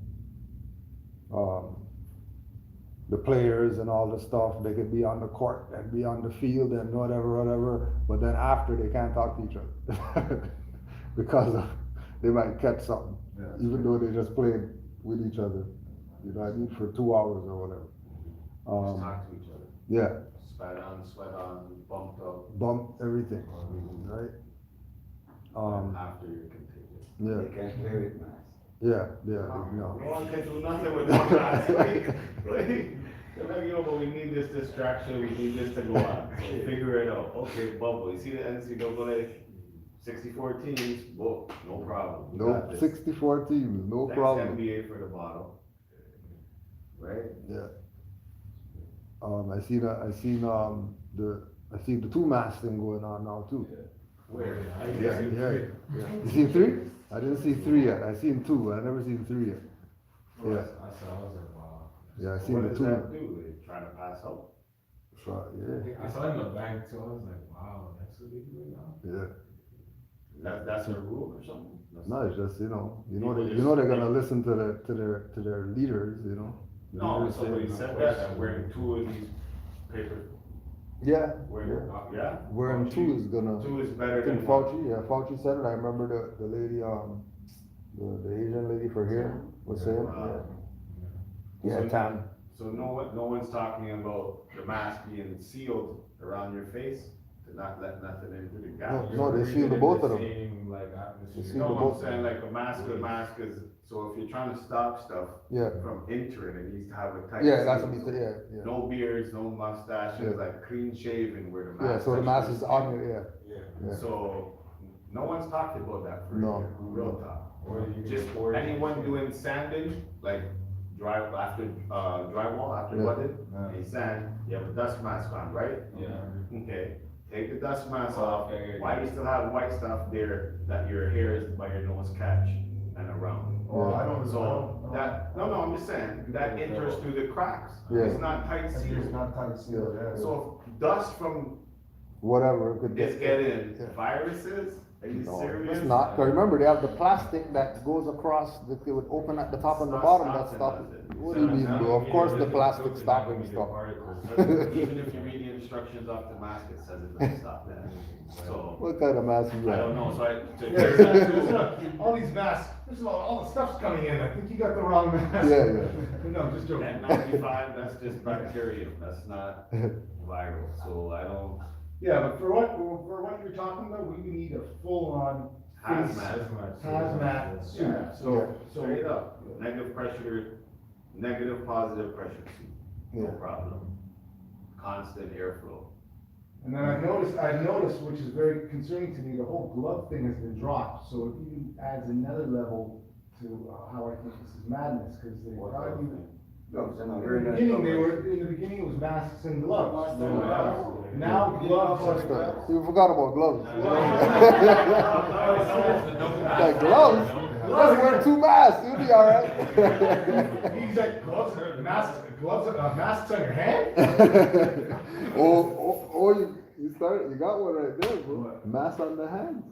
the players and all the stuff. They could be on the court and be on the field and whatever, but then after they can't talk to each other because they might catch something, even though they just played with each other, you know what I mean, for 2 hours or whatever. Just talk to each other. Yeah. Sweat on, bumped up. Bump everything, right? After you're contagious. Yeah. They can't play with mask. Yeah, No no. one can do nothing with no mask. They're like, yo, but we need this distraction, we need this to go on. So figure it out. Okay, bubble. You see the NCAA, 64 teams, whoa, no problem. We No, got this. 64 teams, no Thanks, problem. NBA for the bottle. Right? Yeah. I seen the 2 mask thing going on now too. Where? Yeah. You seen 3? I didn't see 3 yet. I seen 2. I never seen 3 yet. Yeah. I was like, wow. Yeah, I seen What the does 2. that do? They trying to pass out? So, yeah, I saw it in the bank too, I was like, wow, that's what they do now? yeah. That's a rule or something? No, it's just, you know they're gonna listen to their leaders, you know. The No, leaders say- somebody said that, I'm wearing 2 of these papers. Yeah, Wearing, yeah? wearing 2 is gonna. 2 is better I think than 1. Fauci, yeah, Fauci said it. I remember the lady, the Asian lady for here was saying, yeah. Yeah, Tam. So no one's talking about the mask being sealed around your face to not let nothing into the gap. No, they seal the both of them. Same, like, atmosphere. They seal No, the I'm both. saying like a mask is, so if you're trying to stop stuff Yeah, from entering, it needs to have a tight. yeah, that's seal. what he said, yeah. No beards, no mustaches, Yeah. like clean shaven where the mask. Yeah, so the touches mask your is skin. on you, yeah. Yeah. So, no one's talking about that for No. a year, real talk. Or you can Just or you anyone can- doing sanding, like drywall after Yeah. budded, and sand, you have a dust mask on, right? Yeah. Okay, take the dust mask Oh, off, okay. why do you still have white stuff there that your hair is by your nose catch and around? Well, I don't, So, no, I'm just saying, that enters through the cracks, Yeah. it's not tight It's sealed. not tight sealed, yeah. So, if dust from Whatever, it could this get in, Yeah. viruses, are you No, serious? it's not, 'cause remember, they have the plastic that goes across, that they would open at the top and the Not bottom, that stopping stop it. nothing. What do you mean, bro? Of course the plastic stopping stuff. Even if you read the instructions off the mask, it says it doesn't stop that. So, What kind of mask you I don't got? know, so All these masks, this is all the stuff's coming in, I think you got the wrong mask. Yeah, yeah. No, just joking. N95, that's just bacterium, that's not viral, so I don't, Yeah, but for what you're talking about, we need a full-on hazmat suit, Yeah. so. straight up, negative pressure, negative, positive pressure suit, no Yeah. problem. Constant airflow. And then I've noticed, which is very concerning to me, the whole glove thing has been dropped, so it even adds another level to how I think this is madness, because they probably. Gloves, and a In very the nice beginning, glove. in the beginning, it was masks and gloves. No, Now gloves are. You forgot about gloves. Like gloves? Just wear 2 masks, you'll be alright. He's like, masks on your hand? You got one right there, bro. Mask on the hand.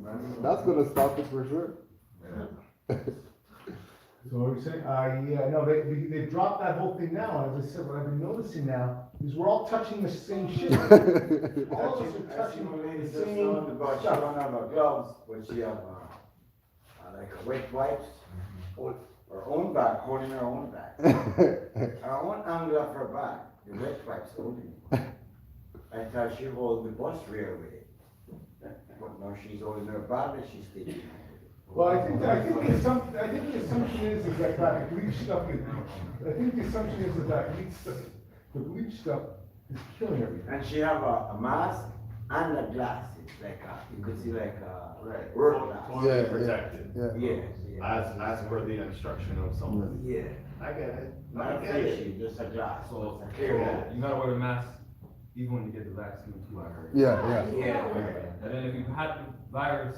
That's gonna stop it for sure. So what are we saying? Yeah, no, they dropped that whole thing now, and as I said, what I've been noticing now is we're all touching the same shit. All of us are I seen touching one lady the just same now about she stuff. don't have her gloves, but she have, like a wet wipes, hold her own bag, holding her own bag. Her own angle of her bag, the wet wipes holding it. I thought she hold the bus rail with it. But now she's holding her bag and she's taking it. Well, I think the assumption is that bleach stuff is, I think the assumption is that the bleach stuff is killing everything. And she have a mask and a glass, it's like you could see like a Right. work glass. Totally Yeah, protected. Yeah. Yeah, As per the instruction of someone. yeah. I get it. Not I a get face it. sheet, just a glass. So, It's a clear glass. you gotta wear a mask even when you get the vaccine too, I heard. Yeah. Yeah. And then if you had the virus,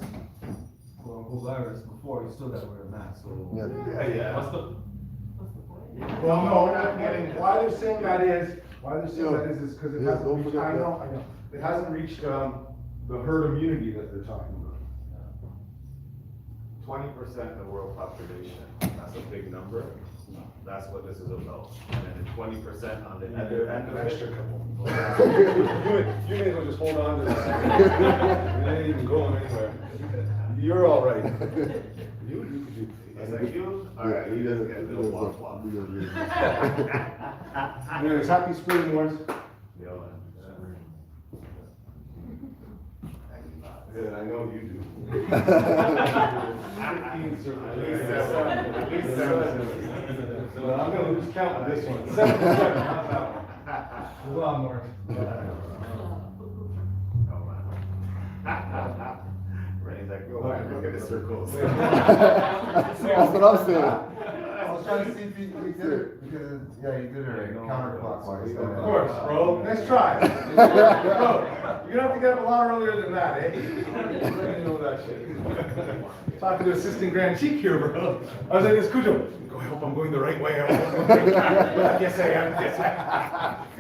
quote unquote virus before, you still gotta wear a mask, so. Yeah. Yeah. What's the Well, no, we're not getting, why they're saying that is because it Yeah, hasn't don't reached, forget I that. know, it hasn't reached, the herd immunity that they're talking about. 20% of the world population, that's a big number. That's what this is about. And then the 20% on the other end of it. You may as well just hold on to this. It ain't even going anywhere. You're all right. Is that you? Alright, you just get a little walk walk. Anyways, happy spring, Morris. Yo, Yeah, I know you do. At least 7. At least 7. Well, I'm gonna lose count with this one. 7 to 7, how's that one? Hold on, Morris. Rennie's like, go back, look at the circles. That's what I'm saying. was trying to see if he did it, because, yeah, he did it counterclockwise. Of course, bro, nice try. Bro, you're gonna have to get up a lot earlier than that, eh? You know that shit. Talking to Assistant Grand Chief here, bro. I was like, this Cujo, I hope I'm going the right way. I hope I'm going the right track. Yes, I am. Yes, I am.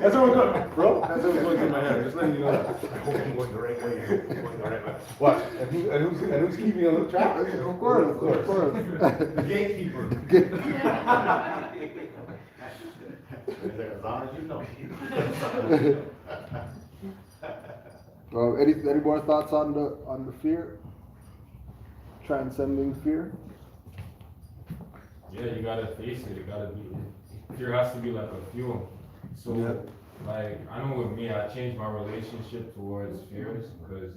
That's what we're going, bro. That's what was going through my head. Just letting you know that. I hope I'm going the right way. I hope I'm going the right way. What? And who's keeping on the track? Of course, of course. The gatekeeper. As long as you know. Any more thoughts on the fear? Transcending fear? Yeah, you gotta face it. It gotta be. Fear has to be like a fuel. So, like, I know with me, I changed my relationship towards fears because,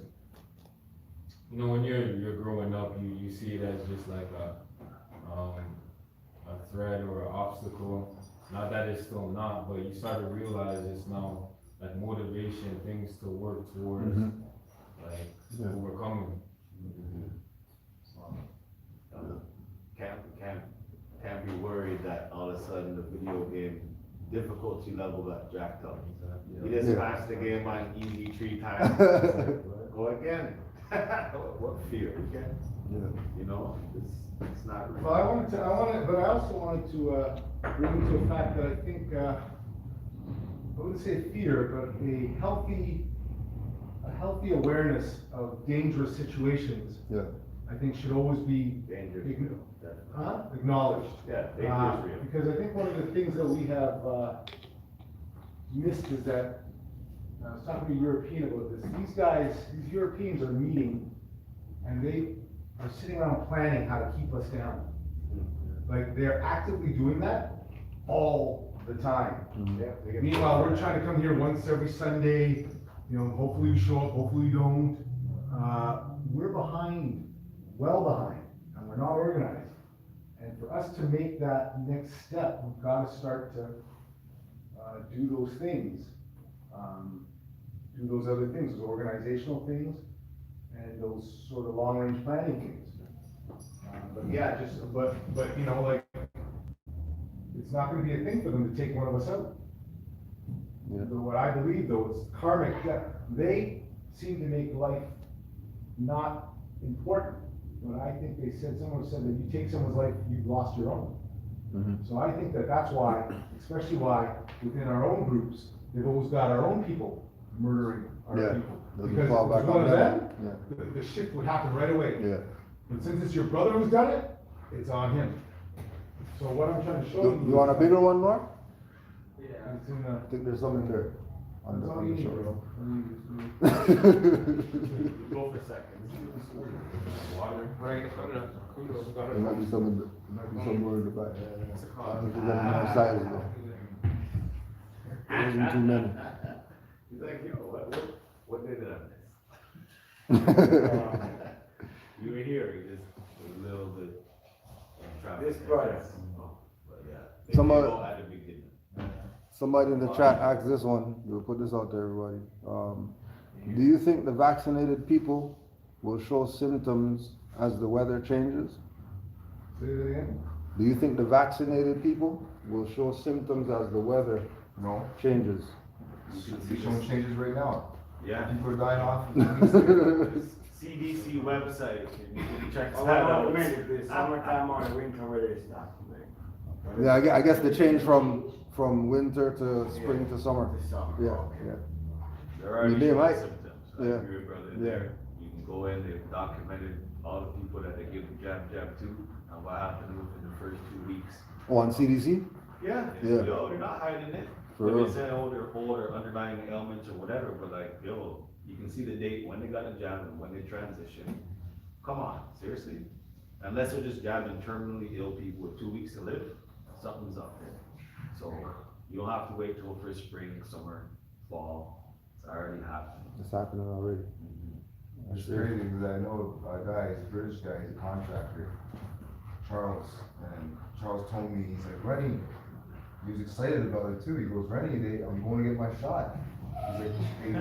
you know, when you're growing up, you see it as just like a threat or an obstacle. Not that it's still not, but you start to realize it's now like motivation, things to work towards, like overcoming. Can't be worried that all of a sudden the video game difficulty level got jacked up. You just passed the game on easy 3 times. Go again. What fear? Okay. You know, it's not. Well, I also wanted to bring into a fact that I think, I wouldn't say fear, but a healthy awareness of dangerous situations. Yeah. I think should always be Dangerous. acknowledged. Yeah, dangerous real. Because I think one of the things that we have missed is that, I was talking to a European about this, these Europeans are meeting and they are sitting around planning how to keep us down. Like, they're actively doing that all the time. Yeah, Meanwhile, we're trying to come here once every Sunday, you know, hopefully we show up, hopefully we don't. We're behind, well behind, and we're not organized. And for us to make that next step, we've got to start to do those things, do those other things, those organizational things, and those sort of long-range planning things. But yeah, but you know, like, it's not going to be a thing for them to take one of us out. But what I believe, though, is karmic death. They seem to make life not important. But I think someone said that you take someone's life, you've lost your own. So I think that's why, especially why within our own groups, they've always got our own people murdering our people. Because if it was one of them, the shift would happen right away. But since it's your brother who's done it, it's on him. So what I'm trying to show you. You want a bigger one, Mark? Yeah. It's in I think there's something there. that's all you need, bro. Go for seconds. Water. Right, There might be somewhere in the back. I think there's enough size there. There isn't too many. He's like, yo, what did I miss? You were here, you just a little bit of traffic. This brother. But yeah. Somebody- They go at the beginning. Somebody in the chat asked this one, we'll put this out to everybody. Do you think the vaccinated people will show symptoms as the weather changes? Say that again? Do you think the vaccinated people will show symptoms as the weather No, changes? you should see some changes right now. Yeah. People are dying off. CDC website, you can check Oh, that well, out. wait, the summertime or the winter weather is not. Yeah, I guess the change from winter to spring to summer. The summer, Yeah, okay. yeah. There are They might. symptoms, Yeah. like your brother there, you can go in, they've documented all the people that they give the jab to, and what happened within the first 2 weeks. Oh, on CDC? Yeah. Yeah. Yo, they're not hiding it. For If real. they say, oh, they're old or underlying ailments or whatever, but like, yo, you can see the date, when they got a jab and when they transition. Come on, seriously. Unless they're just jabbing terminally ill people with 2 weeks to live, something's up there. So you don't have to wait till for spring, summer, fall. It's already happening. It's happening already. It's crazy because I know a guy, he's a British guy, he's a contractor, Charles, and Charles told me, he's like, Rennie, he was excited about it too, he goes, Rennie, I'm going to get my shot. He's like,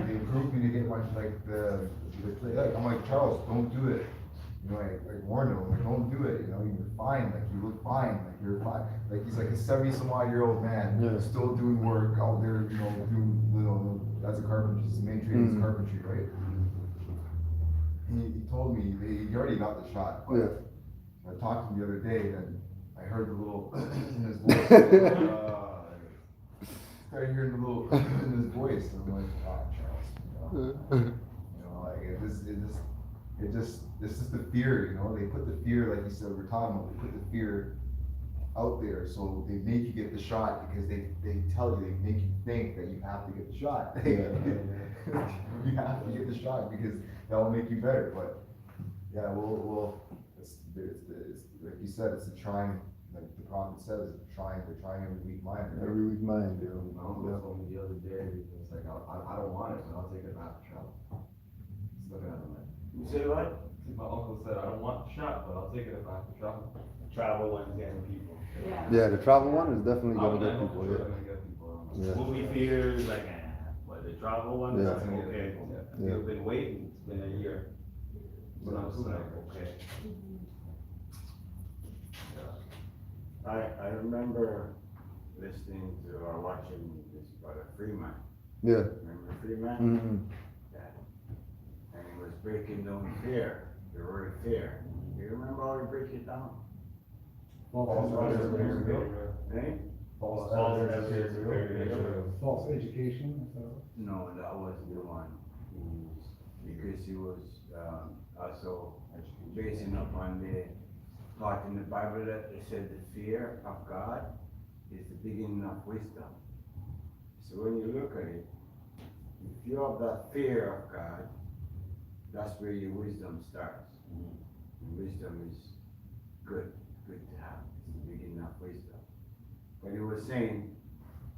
they approved me to get my, I'm like, Charles, don't do it. You know, I warned him, like, don't do it, you know, you're fine, like, you look fine, like, you're fine. Like, he's like a 70-some-odd-year-old man, Yeah. still doing work out there, you know, doing, you know, as a carpenter, his main trade is Mhm. carpentry, right? He told me, he already got the shot, but Yeah. I talked to him the other day, and I heard the little in his voice. Started hearing the little in his voice, and I'm like, wow, Charles, you know, like it's just the fear, you know. They put the fear, like you said, we're talking about. They put the fear out there, so they make you get the shot because they tell you, they make you think that you have to get the shot. You have to get the shot because that will make you better. But yeah, it's like you said, it's a trying, like the prophet says, they're trying every weak mind. Right? Every week mind, yeah. My uncle told me the other day, it's like, I don't want it, but I'll take it if I have to travel. Just looking at him like. You say what? My uncle said, I don't want the shot, but I'll take it if I have to travel. Travel one's getting people. Yeah. Yeah, the travel one is definitely I'm gonna get not people, sure yeah. I'm gonna get people. Yeah. Movie theaters, like, but the travel one, Yeah. that's okay. Yeah. You've been waiting, it's been a year. But I'm just like, okay. I remember listening to or watching this brother Freeman. Yeah. Remember Freeman? Mm-hmm. Yeah. And he was breaking down fear, the word fear. Do you remember how he break it down? Eh? False education, so. No, that wasn't the one. Because he was also basing upon the part in the Bible that they said the fear of God is the beginning of wisdom. So when you look at it, if you have that fear of God, that's where your wisdom starts. And wisdom is good to have. It's the beginning of wisdom. But he was saying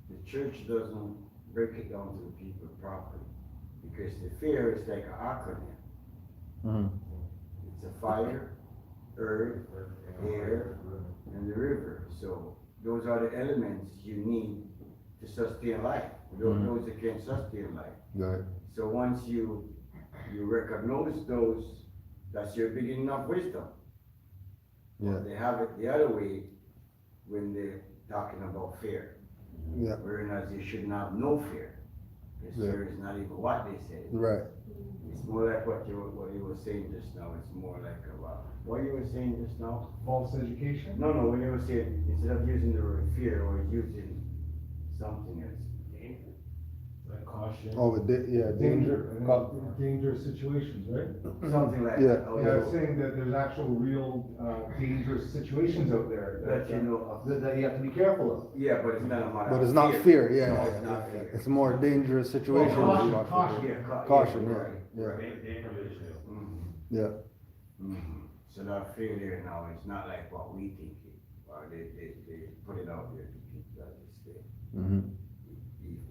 the church doesn't break it down to the people properly because the fear is like an acronym. Mm-hmm. It's a fire, earth, air, and the river. So those are the elements you need to sustain life. Without those, you can't sustain life. Right. So once you recognize those, that's your beginning of wisdom. Yeah. They have it the other way when they're talking about fear. Yeah. Whereas you shouldn't have no fear. Because Yeah. fear is not even what they say. Right. It's more like what you were saying just now. It's more like what you were saying just now. False education? No, when you were saying instead of using the word fear or using something else. Like caution. Oh, danger. Dangerous situations, right? Something like Yeah. that. Oh, Yeah, I was saying that there's actual real dangerous situations out there That you know of. that you have to be careful of. Yeah, but it's not a matter But of it's not fear, yeah. No, it's not fear. It's more dangerous situations. Caution. Yeah, Caution, yeah. right, Yeah. right. Mhm. Yeah. Mhm. So that fear there now, it's not like what we think it. They put it out there to keep that stay. Mm-hmm.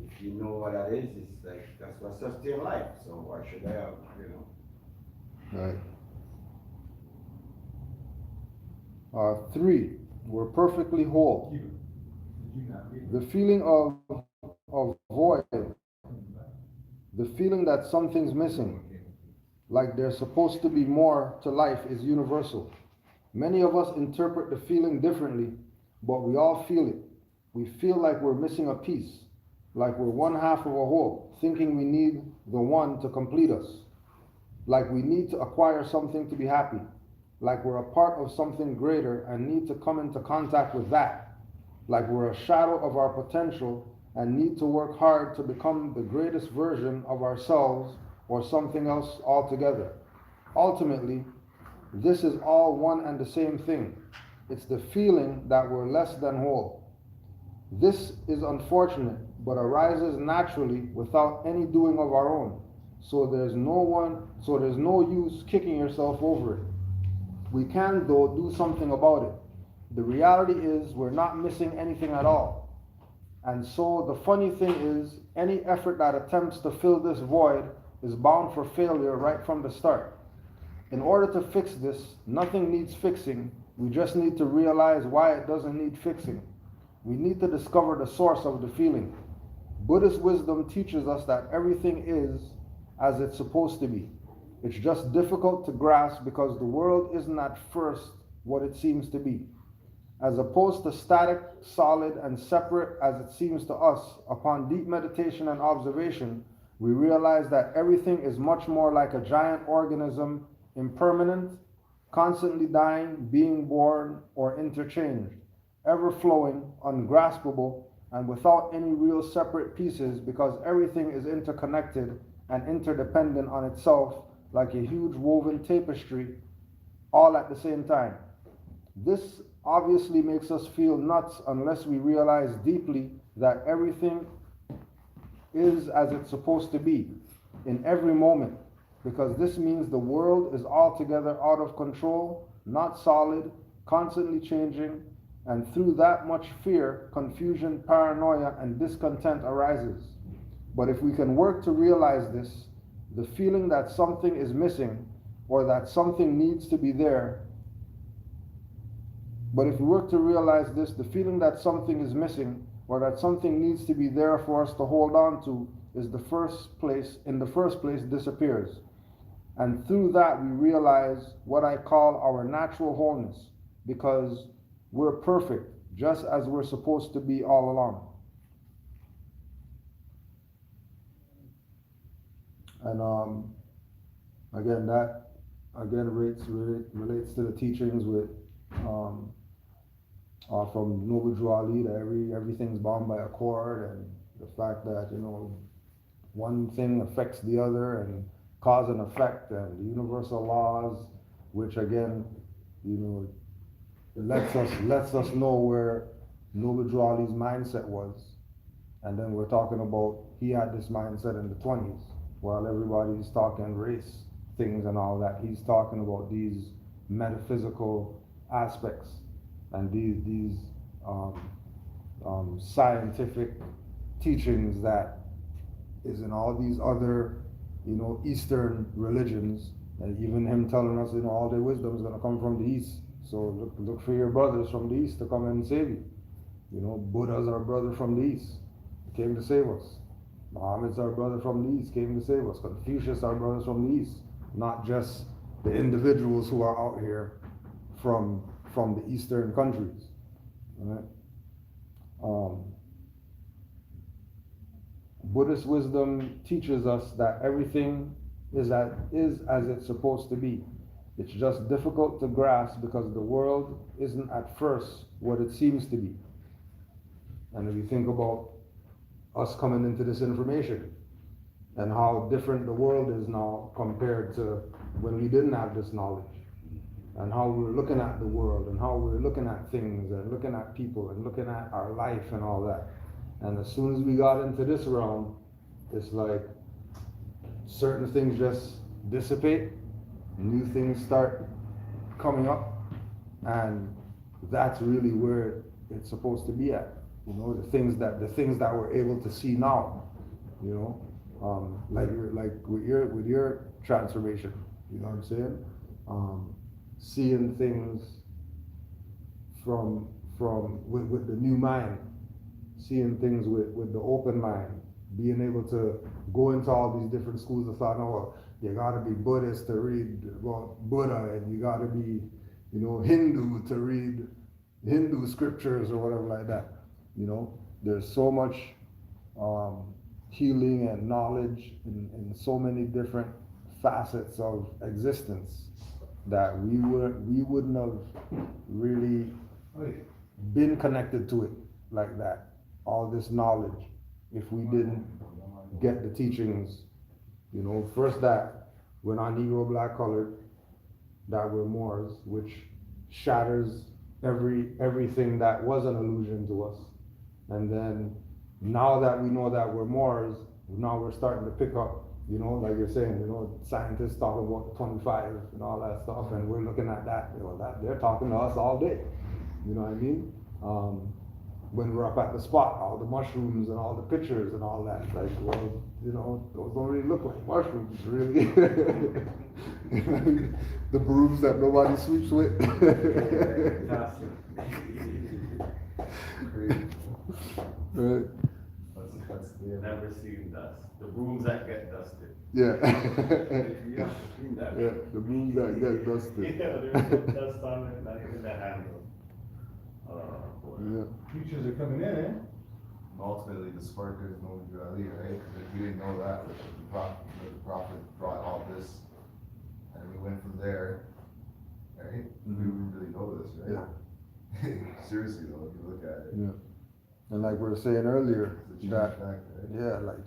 If you know what that is, it's like, that's what sustains life, so why should I have, Right. 3, we're perfectly whole. Did you not read? The feeling of void, the feeling that something's missing, like there's supposed to be more to life, is universal. Many of us interpret the feeling differently, but we all feel it. We feel like we're missing a piece, like we're one half of a whole, thinking we need the one to complete us, like we need to acquire something to be happy, like we're a part of something greater and need to come into contact with that, like we're a shadow of our potential and need to work hard to become the greatest version of ourselves or something else altogether. Ultimately, this is all one and the same thing. It's the feeling that we're less than whole. This is unfortunate, but arises naturally without any doing of our own. So there's no use kicking yourself over it. We can, though, do something about it. The reality is we're not missing anything at all. And so the funny thing is, any effort that attempts to fill this void is bound for failure right from the start. In order to fix this, nothing needs fixing. We just need to realize why it doesn't need fixing. We need to discover the source of the feeling. Buddhist wisdom teaches us that everything is as it's supposed to be. It's just difficult to grasp because the world isn't at first what it seems to be. As opposed to static, solid, and separate as it seems to us, upon deep meditation and observation, we realize that everything is much more like a giant organism, impermanent, constantly dying, being born, or interchanged, ever flowing, ungraspable, and without any real separate pieces, because everything is interconnected and interdependent on itself like a huge woven tapestry, all at the same time. This obviously makes us feel nuts unless we realize deeply that everything is as it's supposed to be in every moment, because this means the world is altogether out of control, not solid, constantly changing, and through that much fear, confusion, paranoia, and discontent arises. But if we can work to realize this, the feeling that something is missing or that something needs to be there, but if we work to realize this, the feeling that something is missing or that something needs to be there for us to hold on to is in the first place disappears. And through that we realize what I call our natural wholeness, because we're perfect, just as we're supposed to be all along. And again, that relates to the teachings with from Noble Drew Ali, that everything's bound by a cord, and the fact that, you know, one thing affects the other, and cause and effect, and the universal laws, which again, you know, it lets us know where Noble Drew Ali's mindset was. And then we're talking about, he had this mindset in the 20s, while everybody's talking race things and all that. He's talking about these metaphysical aspects and these scientific teachings that is in all these other, you know, Eastern religions, and even him telling us, you know, all their wisdom is going to come from the East. So look for your brothers from the East to come and save you. You know, Buddha's our brother from the East, came to save us. Muhammad's our brother from the East, came to save us. Confucius our brothers from the East, not just the individuals who are out here from the Eastern countries. Right? Buddhist wisdom teaches us that everything is as it's supposed to be. It's just difficult to grasp because the world isn't at first what it seems to be. And if you think about us coming into this information and how different the world is now compared to when we didn't have this knowledge, and how we were looking at the world, and how we were looking at things, and looking at people, and looking at our life and all that. And as soon as we got into this realm, it's like certain things just dissipate, new things start coming up, and that's really where it's supposed to be at. You know, the things that we're able to see now, you know, like with your transformation, you know what I'm saying? Seeing things with the new mind, seeing things with the open mind, being able to go into all these different schools of thought. No, you gotta be Buddhist to read about Buddha, and you gotta be, you know, Hindu to read Hindu scriptures or whatever like that. You know, there's so much healing and knowledge in so many different facets of existence that we wouldn't have really been connected to it like that, all this knowledge, if we didn't get the teachings. You know, first that we're not Negro, black, colored, that we're Moors, which shatters everything that was an illusion to us. And then now that we know that we're Moors, now we're starting to pick up, you know, like you're saying, you know, scientists talking about 25 and all that stuff, and we're looking at that, you know, that they're talking to us all day. You know what I mean? When we're up at the spot, all the mushrooms and all the pictures and all that, like, well, you know, those don't really look like mushrooms, really. The brooms that nobody sweeps with. Right. That's the. Never seen dust. The rooms that get dusted. Yeah. You have to clean that. Yeah, the moon that get dusted. Yeah, there's no dust on it, not even the handle. Boy. Yeah. Futures are coming in, eh? Ultimately, the spark is no duality, right? Because if we didn't know that, the prophet brought all this, and we went from there, right? We wouldn't really know this, right? Seriously though, if you look at it. Yeah. And like we were saying earlier, It's a true that, fact, right? yeah, like,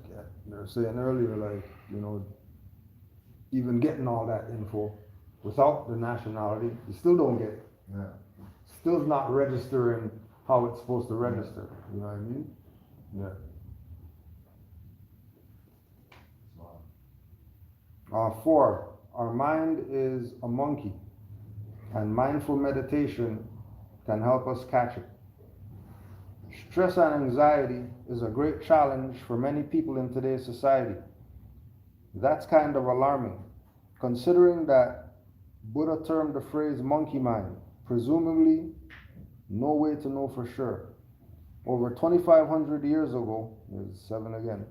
they were saying earlier, like, you know, even getting all that info without the nationality, you still don't get it. Yeah. Still not registering how it's supposed to register, you know what I mean? Yeah. So, 4, our mind is a monkey, and mindful meditation can help us catch it. Stress and anxiety is a great challenge for many people in today's society. That's kind of alarming, considering that Buddha termed the phrase monkey mind, presumably no way to know for sure. Over 2,500 years ago, there's 7 again,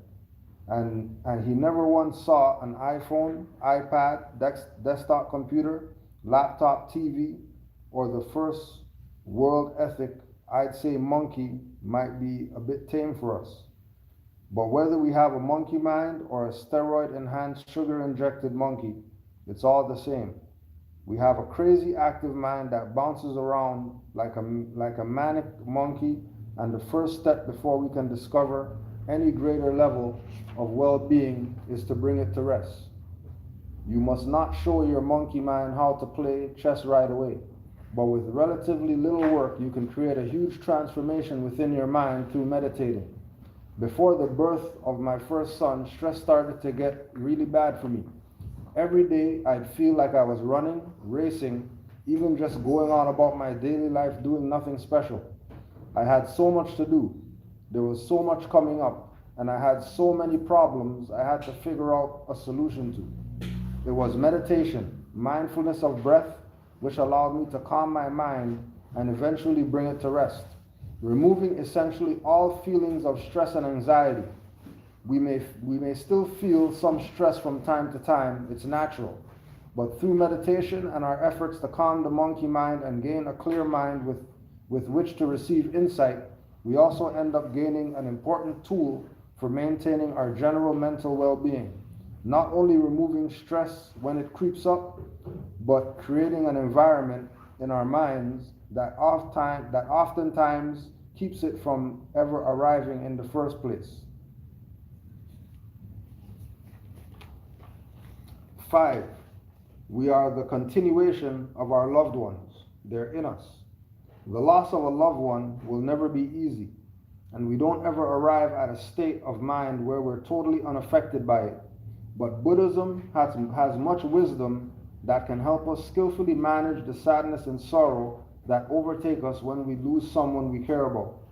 and he never once saw an iPhone, iPad, desktop computer, laptop TV, or the first world ethic. I'd say monkey might be a bit tame for us. But whether we have a monkey mind or a steroid-enhanced, sugar-injected monkey, it's all the same. We have a crazy active mind that bounces around like a manic monkey, and the first step before we can discover any greater level of well-being is to bring it to rest. You must not show your monkey mind how to play chess right away. But with relatively little work, you can create a huge transformation within your mind through meditating. Before the birth of my first son, stress started to get really bad for me. Every day, I'd feel like I was running, racing, even just going on about my daily life doing nothing special. I had so much to do. There was so much coming up, and I had so many problems I had to figure out a solution to. It was meditation, mindfulness of breath, which allowed me to calm my mind and eventually bring it to rest, removing essentially all feelings of stress and anxiety. We may still feel some stress from time to time, it's natural, but through meditation and our efforts to calm the monkey mind and gain a clear mind with which to receive insight, we also end up gaining an important tool for maintaining our general mental well-being. Not only removing stress when it creeps up, but creating an environment in our minds that oftentimes keeps it from ever arriving in the first place. 5, we are the continuation of our loved ones. They're in us. The loss of a loved one will never be easy, and we don't ever arrive at a state of mind where we're totally unaffected by it. But Buddhism has much wisdom that can help us skillfully manage the sadness and sorrow that overtake us when we lose someone we care about.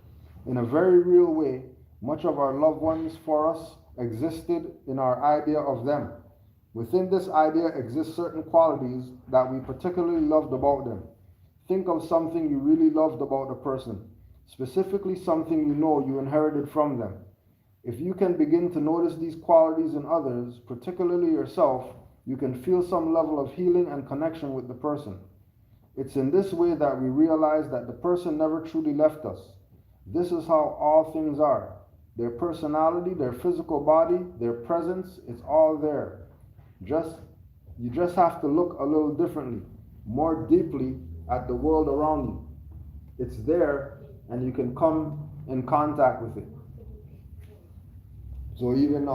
In a very real way, much of our loved ones for us existed in our idea of them. Within this idea exist certain qualities that we particularly loved about them. Think of something you really loved about a person, specifically something you know you inherited from them. If you can begin to notice these qualities in others, particularly yourself, you can feel some level of healing and connection with the person. It's in this way that we realize that the person never truly left us. This is how all things are. Their personality, their physical body, their presence, it's all there. You just have to look a little differently, more deeply at the world around you. It's there, and you can come in contact with it. So even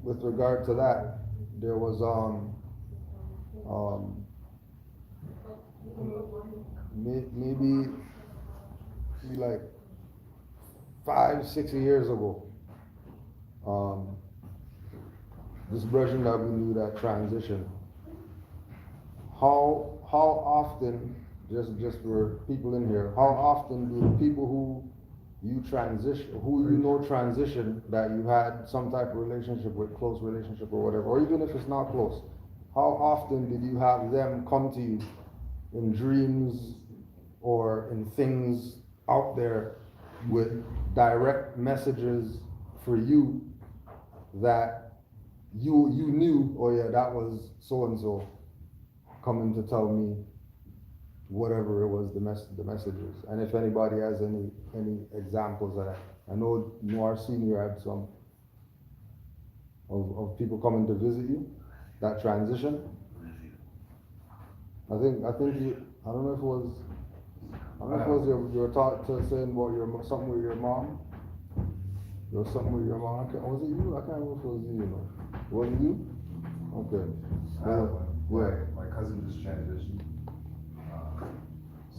with regard to that, there was maybe like 5-6 years ago, this version that we knew that transition. How often, just for people in here, how often do the people who you transition, that you had some type of relationship with, close relationship or whatever, or even if it's not close, how often did you have them come to you in dreams or in things out there with direct messages for you that you knew, oh yeah, that was so and so coming to tell me whatever it was the messages. And if anybody has any examples of that, I know Noir Senior had some of people coming to visit you, that transition. I think you, I don't know if it was you were taught to saying about something with your mom. There was something with your mom. Was it you? I can't remember if it was you. You know. Was it you? Okay. My cousin just transitioned.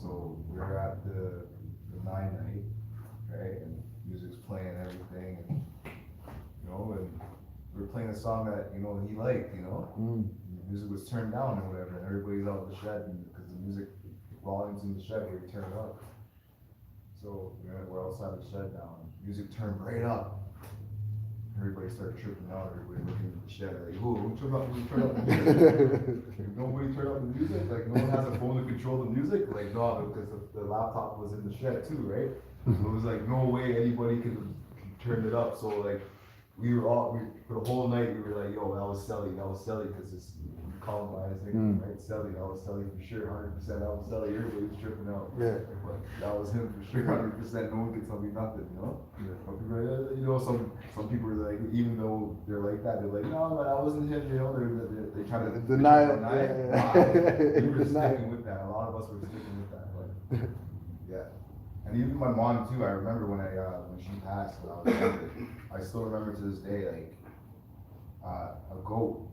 So we were at the 9 night, right? And music's playing and everything, and and we were playing a song that he liked, The music was turned down or whatever, and everybody's out in the shed, and because the music volumes in the shed were turned up. So we're outside the shed now, and music turned right up. Everybody started tripping out. Everybody looking at the shed like, who turned up the music? Nobody turned up the music. Like, no one has a phone to control the music. Like, no, because the laptop was in the shed too, right? So it was like no way anybody could turn it up. So like, for the whole night we were like, yo, that was Selly, because it's called by his nickname, right? Selly, that was Selly for sure, 100%. That was Selly. Everybody was tripping out. Yeah. But that was him for sure, 100%. No one could tell me nothing, Yeah. But people, some people are like, even though they're like that, they're like, no, that wasn't him. They try to deny it. We were sticking with that. A lot of us were sticking with that, but yeah. And even my mom too. I remember when she passed when I was younger. I still remember to this day, like a goat,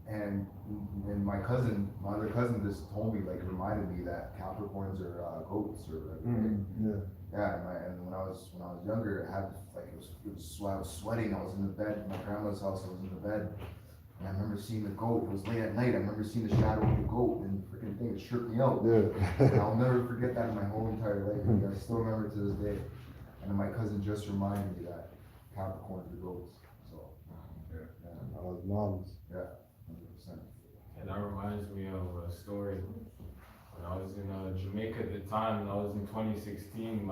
and my other cousin just told me, like, reminded me that Capricorns are goats or like. Yeah, and when I was younger, I had like I was sweating. I was in the bed in my grandma's house. I was in the bed, and I remember seeing the goat. It was late at night. I remember seeing the shadow of the goat, and the freaking thing, it shook me out. Yeah. And I'll never forget that in my whole entire life. Like, I still remember to this day. And my cousin just reminded me that Capricorns are goats. So yeah. That was moms. Yeah, 100%. And that reminds me of a story. When I was in Jamaica at the time, and I was in 2016,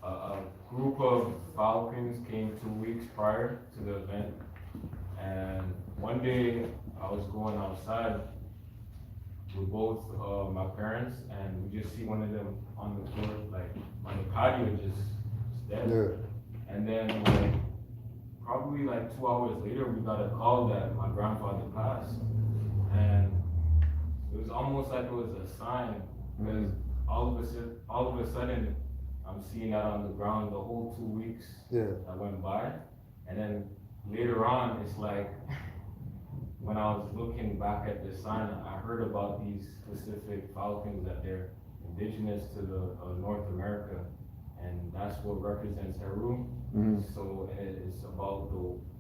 a group of Falcons came 2 weeks prior to the event. And one day I was going outside with both my parents, and we just see one of them on the floor, like on the patio, just dead. Yeah. And then probably like 2 hours later, we got a call that my grandfather passed. And it was almost like it was a sign, because all of a sudden, I'm seeing that on the ground the whole 2 weeks that went by. And then later on, it's like, when I was looking back at the sign, I heard about these specific falcons, that they're indigenous to the North America, and that's what represents Heru. So it's about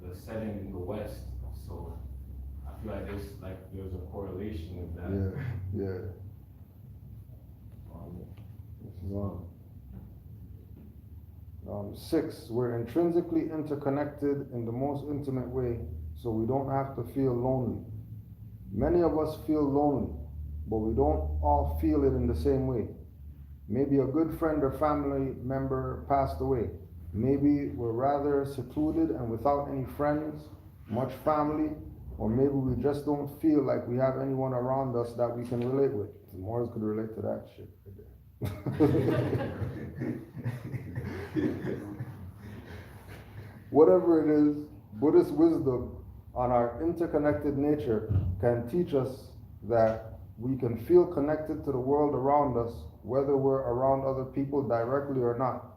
the setting in the west. So I feel like there's a correlation with that. Yeah. Wow. 6, we're intrinsically interconnected in the most intimate way, so we don't have to feel lonely. Many of us feel lonely, but we don't all feel it in the same way. Maybe a good friend or family member passed away. Maybe we're rather secluded and without any friends, much family, or maybe we just don't feel like we have anyone around us that we can relate with. Morris could relate to that shit. Whatever it is, Buddhist wisdom on our interconnected nature can teach us that we can feel connected to the world around us, whether we're around other people directly or not.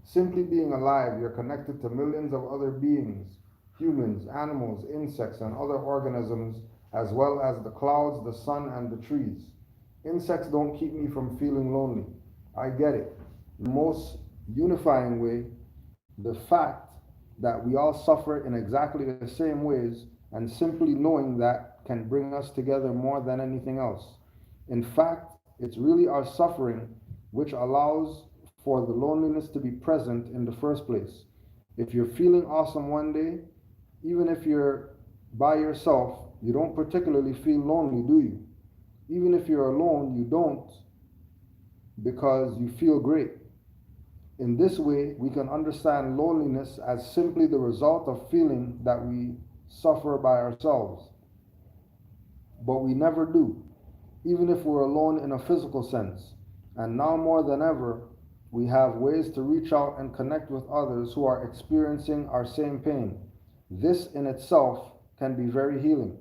Simply being alive, you're connected to millions of other beings, humans, animals, insects, and other organisms, as well as the clouds, the sun, and the trees. Insects don't keep me from feeling lonely. I get it. The most unifying way, the fact that we all suffer in exactly the same ways, and simply knowing that can bring us together more than anything else. In fact, it's really our suffering which allows for the loneliness to be present in the first place. If you're feeling awesome one day, even if you're by yourself, you don't particularly feel lonely, do you? Even if you're alone, you don't, because you feel great. In this way, we can understand loneliness as simply the result of feeling that we suffer by ourselves. But we never do, even if we're alone in a physical sense. And now more than ever, we have ways to reach out and connect with others who are experiencing our same pain. This in itself can be very healing.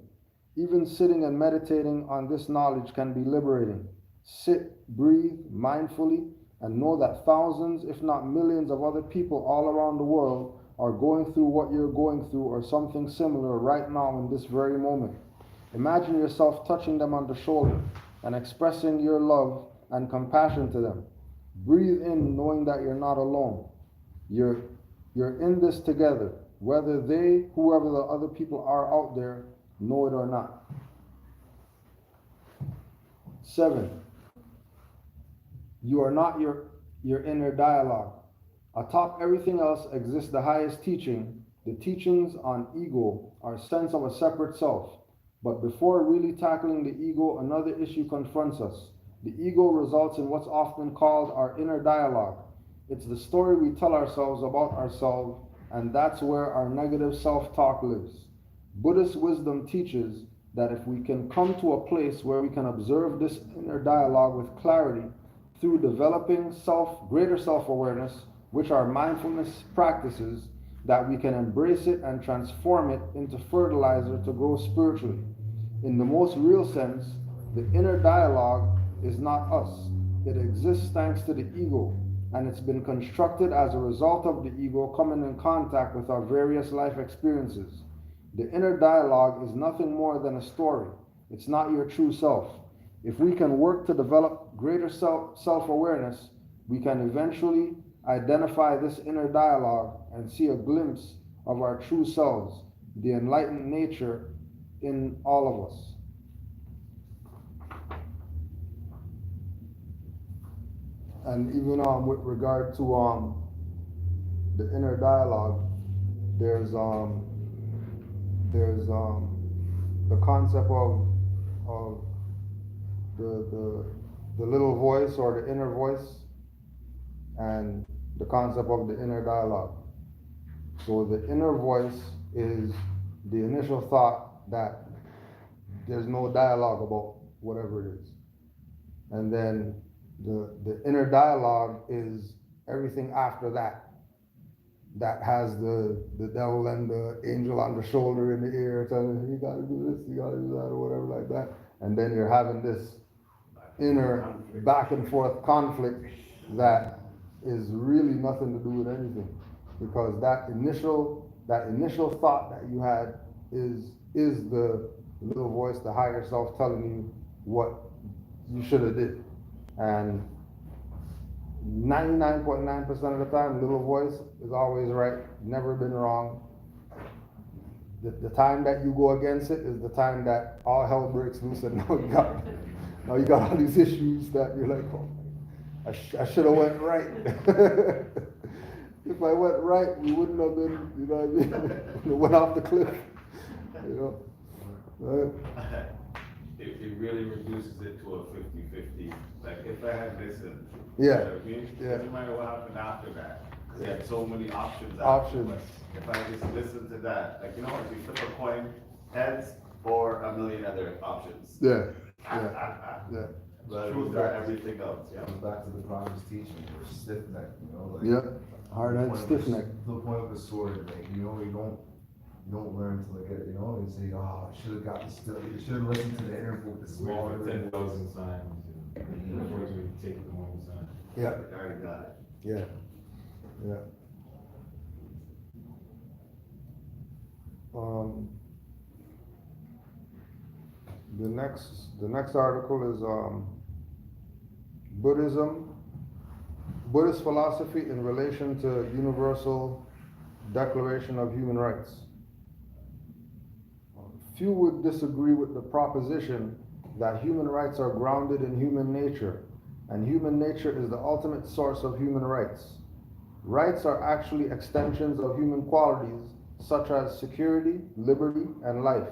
Even sitting and meditating on this knowledge can be liberating. Sit, breathe mindfully, and know that thousands, if not millions, of other people all around the world are going through what you're going through or something similar right now in this very moment. Imagine yourself touching them on the shoulder and expressing your love and compassion to them. Breathe in knowing that you're not alone. You're in this together, whether they, whoever the other people are out there, know it or not. 7. You are not your inner dialogue. Atop everything else exists the highest teaching. The teachings on ego, our sense of a separate self. But before really tackling the ego, another issue confronts us. The ego results in what's often called our inner dialogue. It's the story we tell ourselves about ourselves, and that's where our negative self-talk lives. Buddhist wisdom teaches that if we can come to a place where we can observe this inner dialogue with clarity through developing greater self-awareness, which are mindfulness practices, that we can embrace it and transform it into fertilizer to grow spiritually. In the most real sense, the inner dialogue is not us. It exists thanks to the ego, and it's been constructed as a result of the ego coming in contact with our various life experiences. The inner dialogue is nothing more than a story. It's not your true self. If we can work to develop greater self-awareness, we can eventually identify this inner dialogue and see a glimpse of our true selves, the enlightened nature in all of us. And even with regard to the inner dialogue, there's the concept of the little voice or the inner voice, and the concept of the inner dialogue. So the inner voice is the initial thought that there's no dialogue about whatever it is. And then the inner dialogue is everything after that. That has the devil and the angel on the shoulder in the ear telling you, you gotta do this, you gotta do that, or whatever like that. And then you're having this inner back and forth conflict that is really nothing to do with anything, because that initial thought that you had is the little voice, the higher self, telling you what you should have did. And 99.9% of the time, little voice is always right, never been wrong. The time that you go against it is the time that all hell breaks loose, and now you got all these issues that you're like, oh, I should have went right. If I went right, we wouldn't have been, you know what I mean? We went off the cliff, you know. Right? It really reduces it to a 50-50. Like, if I had listened, Yeah. you know what I mean? Yeah. Doesn't matter what happened after that. Because you had so many options. Options. If I just listened to that, like, you know, if you flip a coin, heads or a million other options. Yeah. Yeah. But truth are everything else, yeah. Comes back to the promised teaching, we're stiff necked, you know, like. Yeah. Hard head, stiff neck. The point of the sword, like, you know, you don't learn till get it, you know, and say, oh, I should have got this still, you should have listened to the inner book, the Wait smaller. for 10,000 signs, and before you take the one sign. Yeah. I already got it. Yeah. Yeah. The next article is Buddhist philosophy in relation to Universal Declaration of Human Rights. Few would disagree with the proposition that human rights are grounded in human nature, and human nature is the ultimate source of human rights. Rights are actually extensions of human qualities such as security, liberty, and life.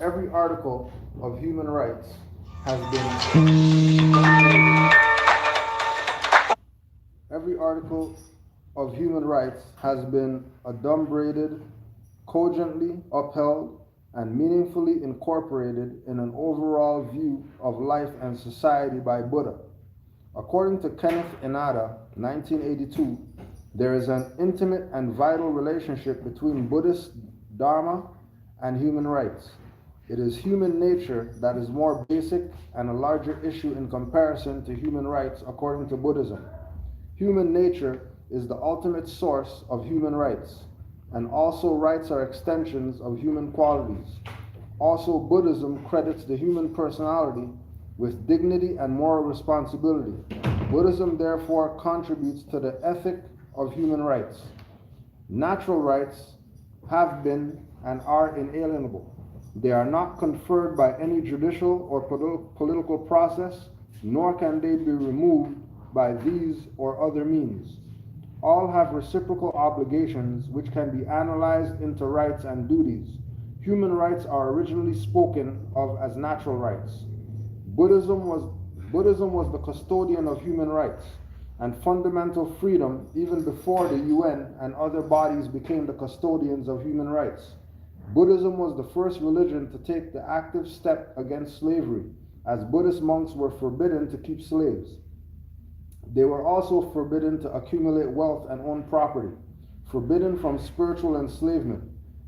Every article of human rights has been every article of human rights has been adumbrated, cogently upheld, and meaningfully incorporated in an overall view of life and society by Buddha. According to Kenneth Inada, 1982, there is an intimate and vital relationship between Buddhist Dharma and human rights. It is human nature that is more basic and a larger issue in comparison to human rights according to Buddhism. Human nature is the ultimate source of human rights, and also rights are extensions of human qualities. Also, Buddhism credits the human personality with dignity and moral responsibility. Buddhism therefore contributes to the ethic of human rights. Natural rights have been and are inalienable. They are not conferred by any judicial or political process, nor can they be removed by these or other means. All have reciprocal obligations which can be analyzed into rights and duties. Human rights are originally spoken of as natural rights. Buddhism was the custodian of human rights and fundamental freedom even before the UN and other bodies became the custodians of human rights. Buddhism was the first religion to take the active step against slavery, as Buddhist monks were forbidden to keep slaves. They were also forbidden to accumulate wealth and own property, forbidden from spiritual enslavement.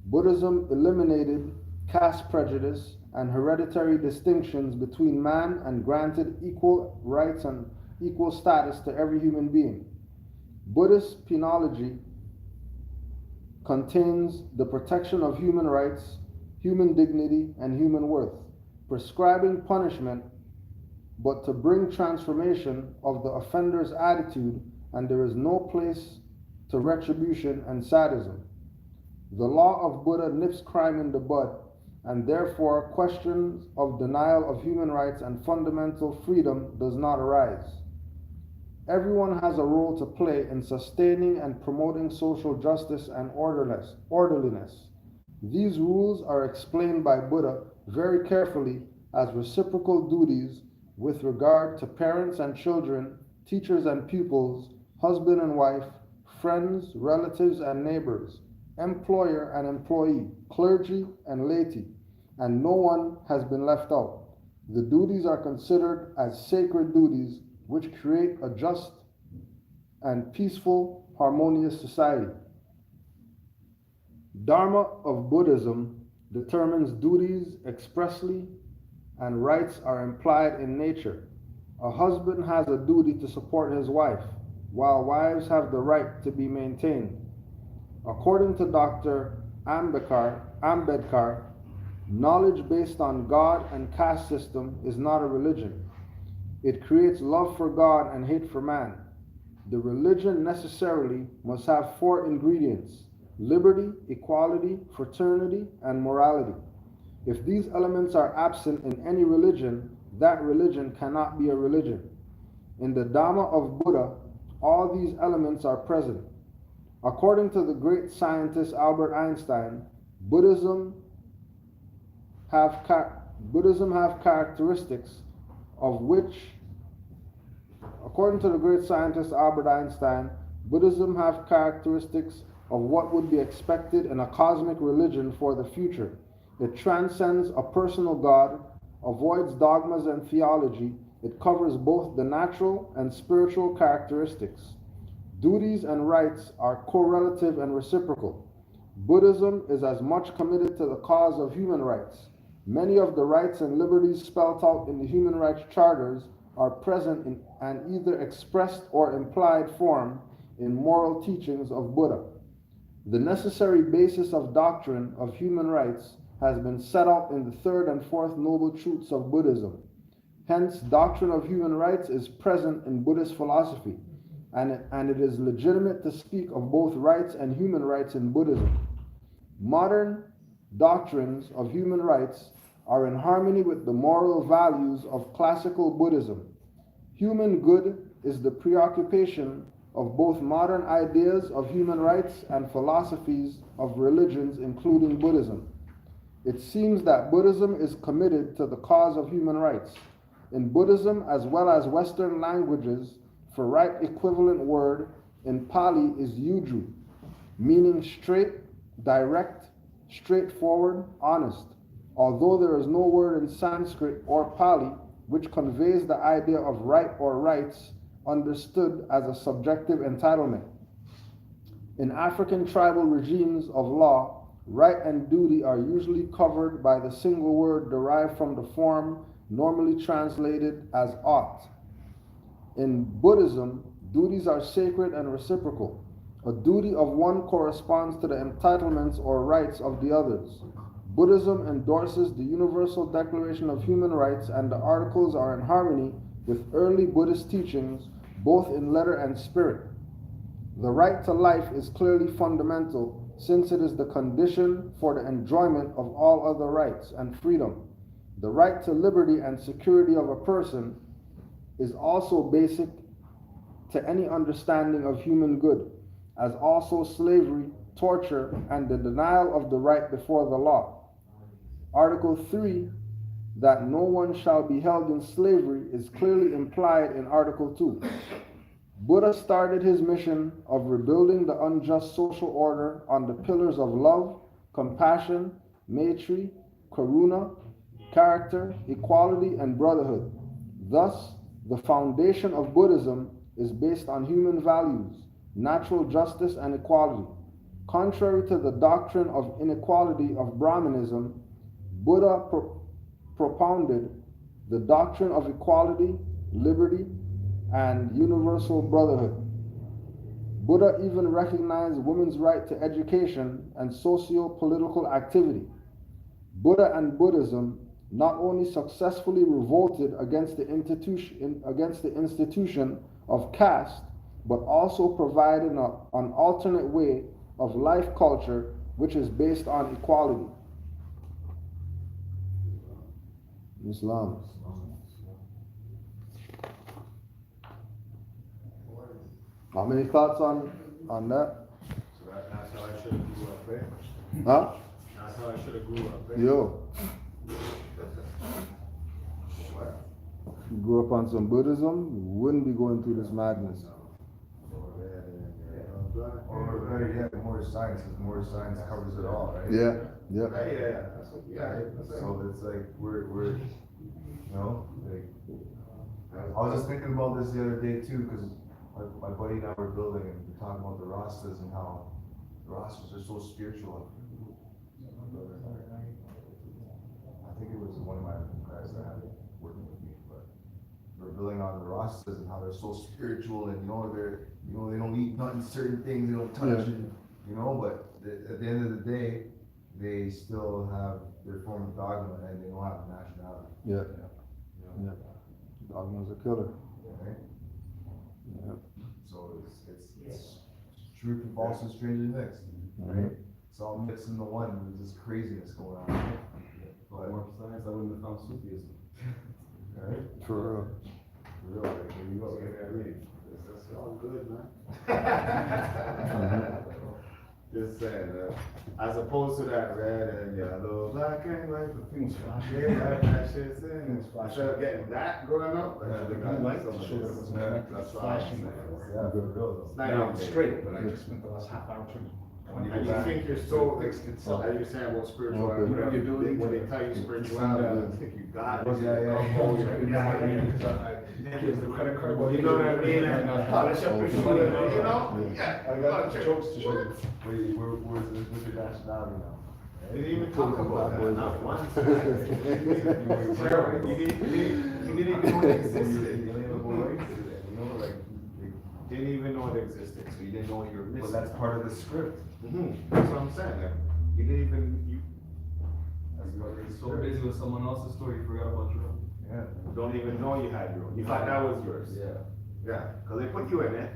Buddhism eliminated caste prejudice and hereditary distinctions between man and granted equal rights and equal status to every human being. Buddhist penology contains the protection of human rights, human dignity, and human worth, prescribing punishment, but to bring transformation of the offender's attitude, and there is no place to retribution and sadism. The law of Buddha nips crime in the bud, and therefore questions of denial of human rights and fundamental freedom does not arise. Everyone has a role to play in sustaining and promoting social justice and orderliness. These rules are explained by Buddha very carefully as reciprocal duties with regard to parents and children, teachers and pupils, husband and wife, friends, relatives and neighbors, employer and employee, clergy and laity, and no one has been left out. The duties are considered as sacred duties which create a just and peaceful, harmonious society. Dharma of Buddhism determines duties expressly and rights are implied in nature. A husband has a duty to support his wife, while wives have the right to be maintained. According to Dr. Ambedkar, knowledge based on God and caste system is not a religion. It creates love for God and hate for man. The religion necessarily must have 4 ingredients: liberty, equality, fraternity, and morality. If these elements are absent in any religion, that religion cannot be a religion. In the Dhamma of Buddha, all these elements are present. According to the great scientist Albert Einstein, Buddhism have characteristics of which, according to the great scientist Albert Einstein, Buddhism have characteristics of what would be expected in a cosmic religion for the future. It transcends a personal God, avoids dogmas and theology. It covers both the natural and spiritual characteristics. Duties and rights are correlative and reciprocal. Buddhism is as much committed to the cause of human rights. Many of the rights and liberties spelled out in the human rights charters are present in an either expressed or implied form in moral teachings of Buddha. The necessary basis of doctrine of human rights has been set out in the 3rd and 4th Noble Truths of Buddhism. Hence, doctrine of human rights is present in Buddhist philosophy, and it is legitimate to speak of both rights and human rights in Buddhism. Modern doctrines of human rights are in harmony with the moral values of classical Buddhism. Human good is the preoccupation of both modern ideas of human rights and philosophies of religions, including Buddhism. It seems that Buddhism is committed to the cause of human rights. In Buddhism, as well as Western languages, for right equivalent word in Pali is yuju, meaning straight, direct, straightforward, honest. Although there is no word in Sanskrit or Pali which conveys the idea of right or rights understood as a subjective entitlement. In African tribal regimes of law, right and duty are usually covered by the single word derived from the form normally translated as ought. In Buddhism, duties are sacred and reciprocal. A duty of one corresponds to the entitlements or rights of the others. Buddhism endorses the Universal Declaration of Human Rights, and the articles are in harmony with early Buddhist teachings, both in letter and spirit. The right to life is clearly fundamental, since it is the condition for the enjoyment of all other rights and freedom. The right to liberty and security of a person is also basic to any understanding of human good, as also slavery, torture, and the denial of the right before the law. Article 3, that no one shall be held in slavery, is clearly implied in Article 2. Buddha started his mission of rebuilding the unjust social order on the pillars of love, compassion, maitri, karuna, character, equality, and brotherhood. Thus, the foundation of Buddhism is based on human values, natural justice, and equality. Contrary to the doctrine of inequality of Brahmanism, Buddha propounded the doctrine of equality, liberty, and universal brotherhood. Buddha even recognized women's right to education and socio-political activity. Buddha and Buddhism not only successfully revolted against the institution of caste, but also provided an alternate way of life culture which is based on equality. Islam. How many thoughts on that? So that's how I should have grew up, right? Huh? That's how I should have grew up, right? Yo. If you grew up on some Buddhism, you wouldn't be going through this madness. Or better yet, Moorish science, because Moorish science covers it all, right? Yeah, yeah. So it's like, we're, you know, like, I was just thinking about this the other day too, because my buddy and I were building and we're talking about the Rastas and how the Rastas are so spiritual. I think it was one of my guys that had it working with me, but we're building on the Rastas and how they're so spiritual, and they don't eat nothing, certain things, they don't touch it, but at the end of the day, they still have their form of dogma and they don't have a nationality. Yeah. Dogma's a killer. Right? Yeah. So it's truth and falsehood strangely mixed, right? It's all mixed into one, there's this craziness going on, right? But More science, I wouldn't have found Sufism. right? For For real, like, there you go, Yeah, I mean, that's all good, man. real. Just saying, as opposed to that red and yellow, black and white, the things flashing, that shit's in. Instead of getting that growing up, I think I like some of this. That's flashing. Yeah, for real though. It's not Now I'm even straight, but I just spent the last half hour trying to. And you think you're so, are you saying about spirituality, Okay. whatever, You're doing when they it. tell you spirituality, you think you got it. Here's the credit card. You know what I mean? And polish up your shoe, yeah. I got jokes to show you. Where's your nationality now? They didn't even talk about that, not once. You didn't even know it existed. Didn't even know it existed, so you didn't know what you were missing. But that's part of the script. That's what I'm saying, like, you didn't even, So busy with someone else's story, you forgot about your own. Yeah. you don't even know you had your own, you thought that was yours. Yeah. Yeah, cause they put you in it.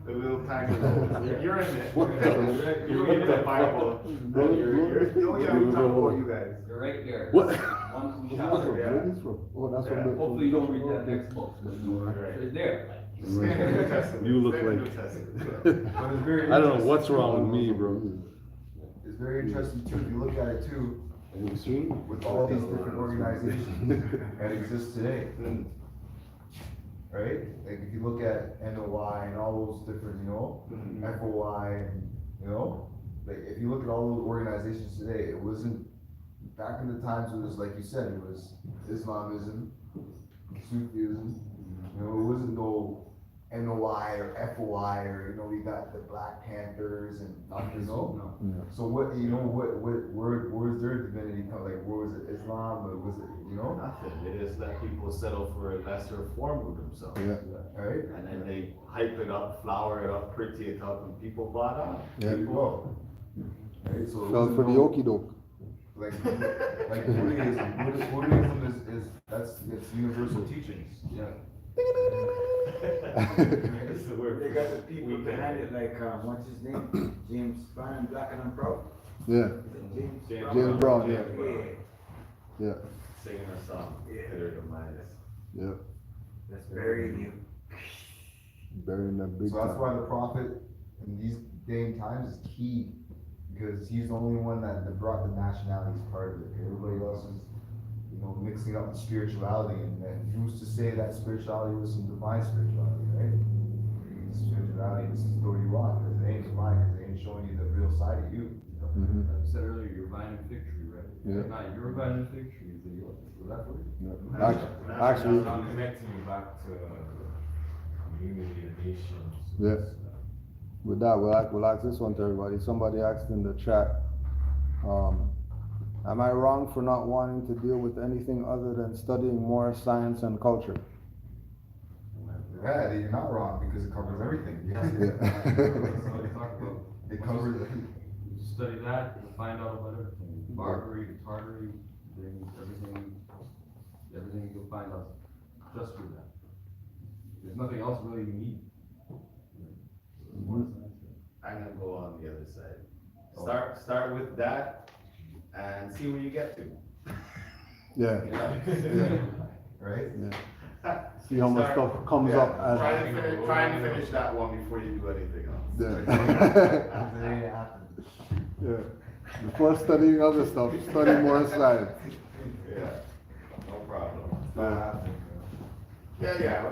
The little tiny little, you're in it. You're in the Bible. Oh yeah, we talk about you guys. You're right there. What? One Yeah. chapter. Where is from? Oh, that's from the. Hopefully you don't read that next book, but it's there. Stand in the New Testament. You look Stand in the like- New Testament. But it's very I don't know what's wrong with me, bro. It's very interesting too, if you look at it too, with all these different organizations that exist today. Right? Like if you look at NOI and all those different, FOI, and, like if you look at all those organizations today, it wasn't, back in the times it was like you said, it was Islamism, Sufism, it wasn't no NOI or FOI or, we got the Black Panthers and, So what, where's their divinity come, like, where was it, Islam, or was it, Nothing, they just let people settle for a lesser form of themselves. Right? And then they hype it up, flower it up, pretty it up, and people bought on. There you go. Right, so it Fell wasn't for the no- okie doke. like Buddhism, Buddhism it's universal teachings. Yeah. They got the people behind it, like, what's his name? James Brown, Black and Proud. Yeah, Is it James Brown, yeah. Yeah, yeah, Singing a song, Yeah. Peter the Midas. yeah. that's very new. Burying that big So that's time. why the prophet in these day and times is key, because he's the only one that brought the nationality as part of it. Everybody else is, mixing up with spirituality, and who's to say that spirituality was some divine spirituality, right? Spirituality, this is where you are, because it ain't divine, because it ain't showing you the real side of you. Mhm. Like you said earlier, your vine and fig tree, right? Yeah. Not your vine and fig tree, is it yours? Was that for you? Yeah. Actually, I'm connecting you back to community and nations. Yeah. with that, we'll ask this one to everybody. Somebody asked in the chat, am I wrong for not wanting to deal with anything other than studying more science and culture? Yeah, you're not wrong, because it covers everything. It covers everything. You study that, you find out about everything. Barbary, Tartary, things, everything you'll find out just through that. There's nothing else really you need. I'm gonna go on the other side. Start with that and see where you get to. Yeah, Right? yeah. See how much stuff comes Yeah, up as. Try and finish that one before you do anything else. Yeah. Yeah. Before studying other stuff, study more science. Yeah, no problem. It's not happening. Yeah.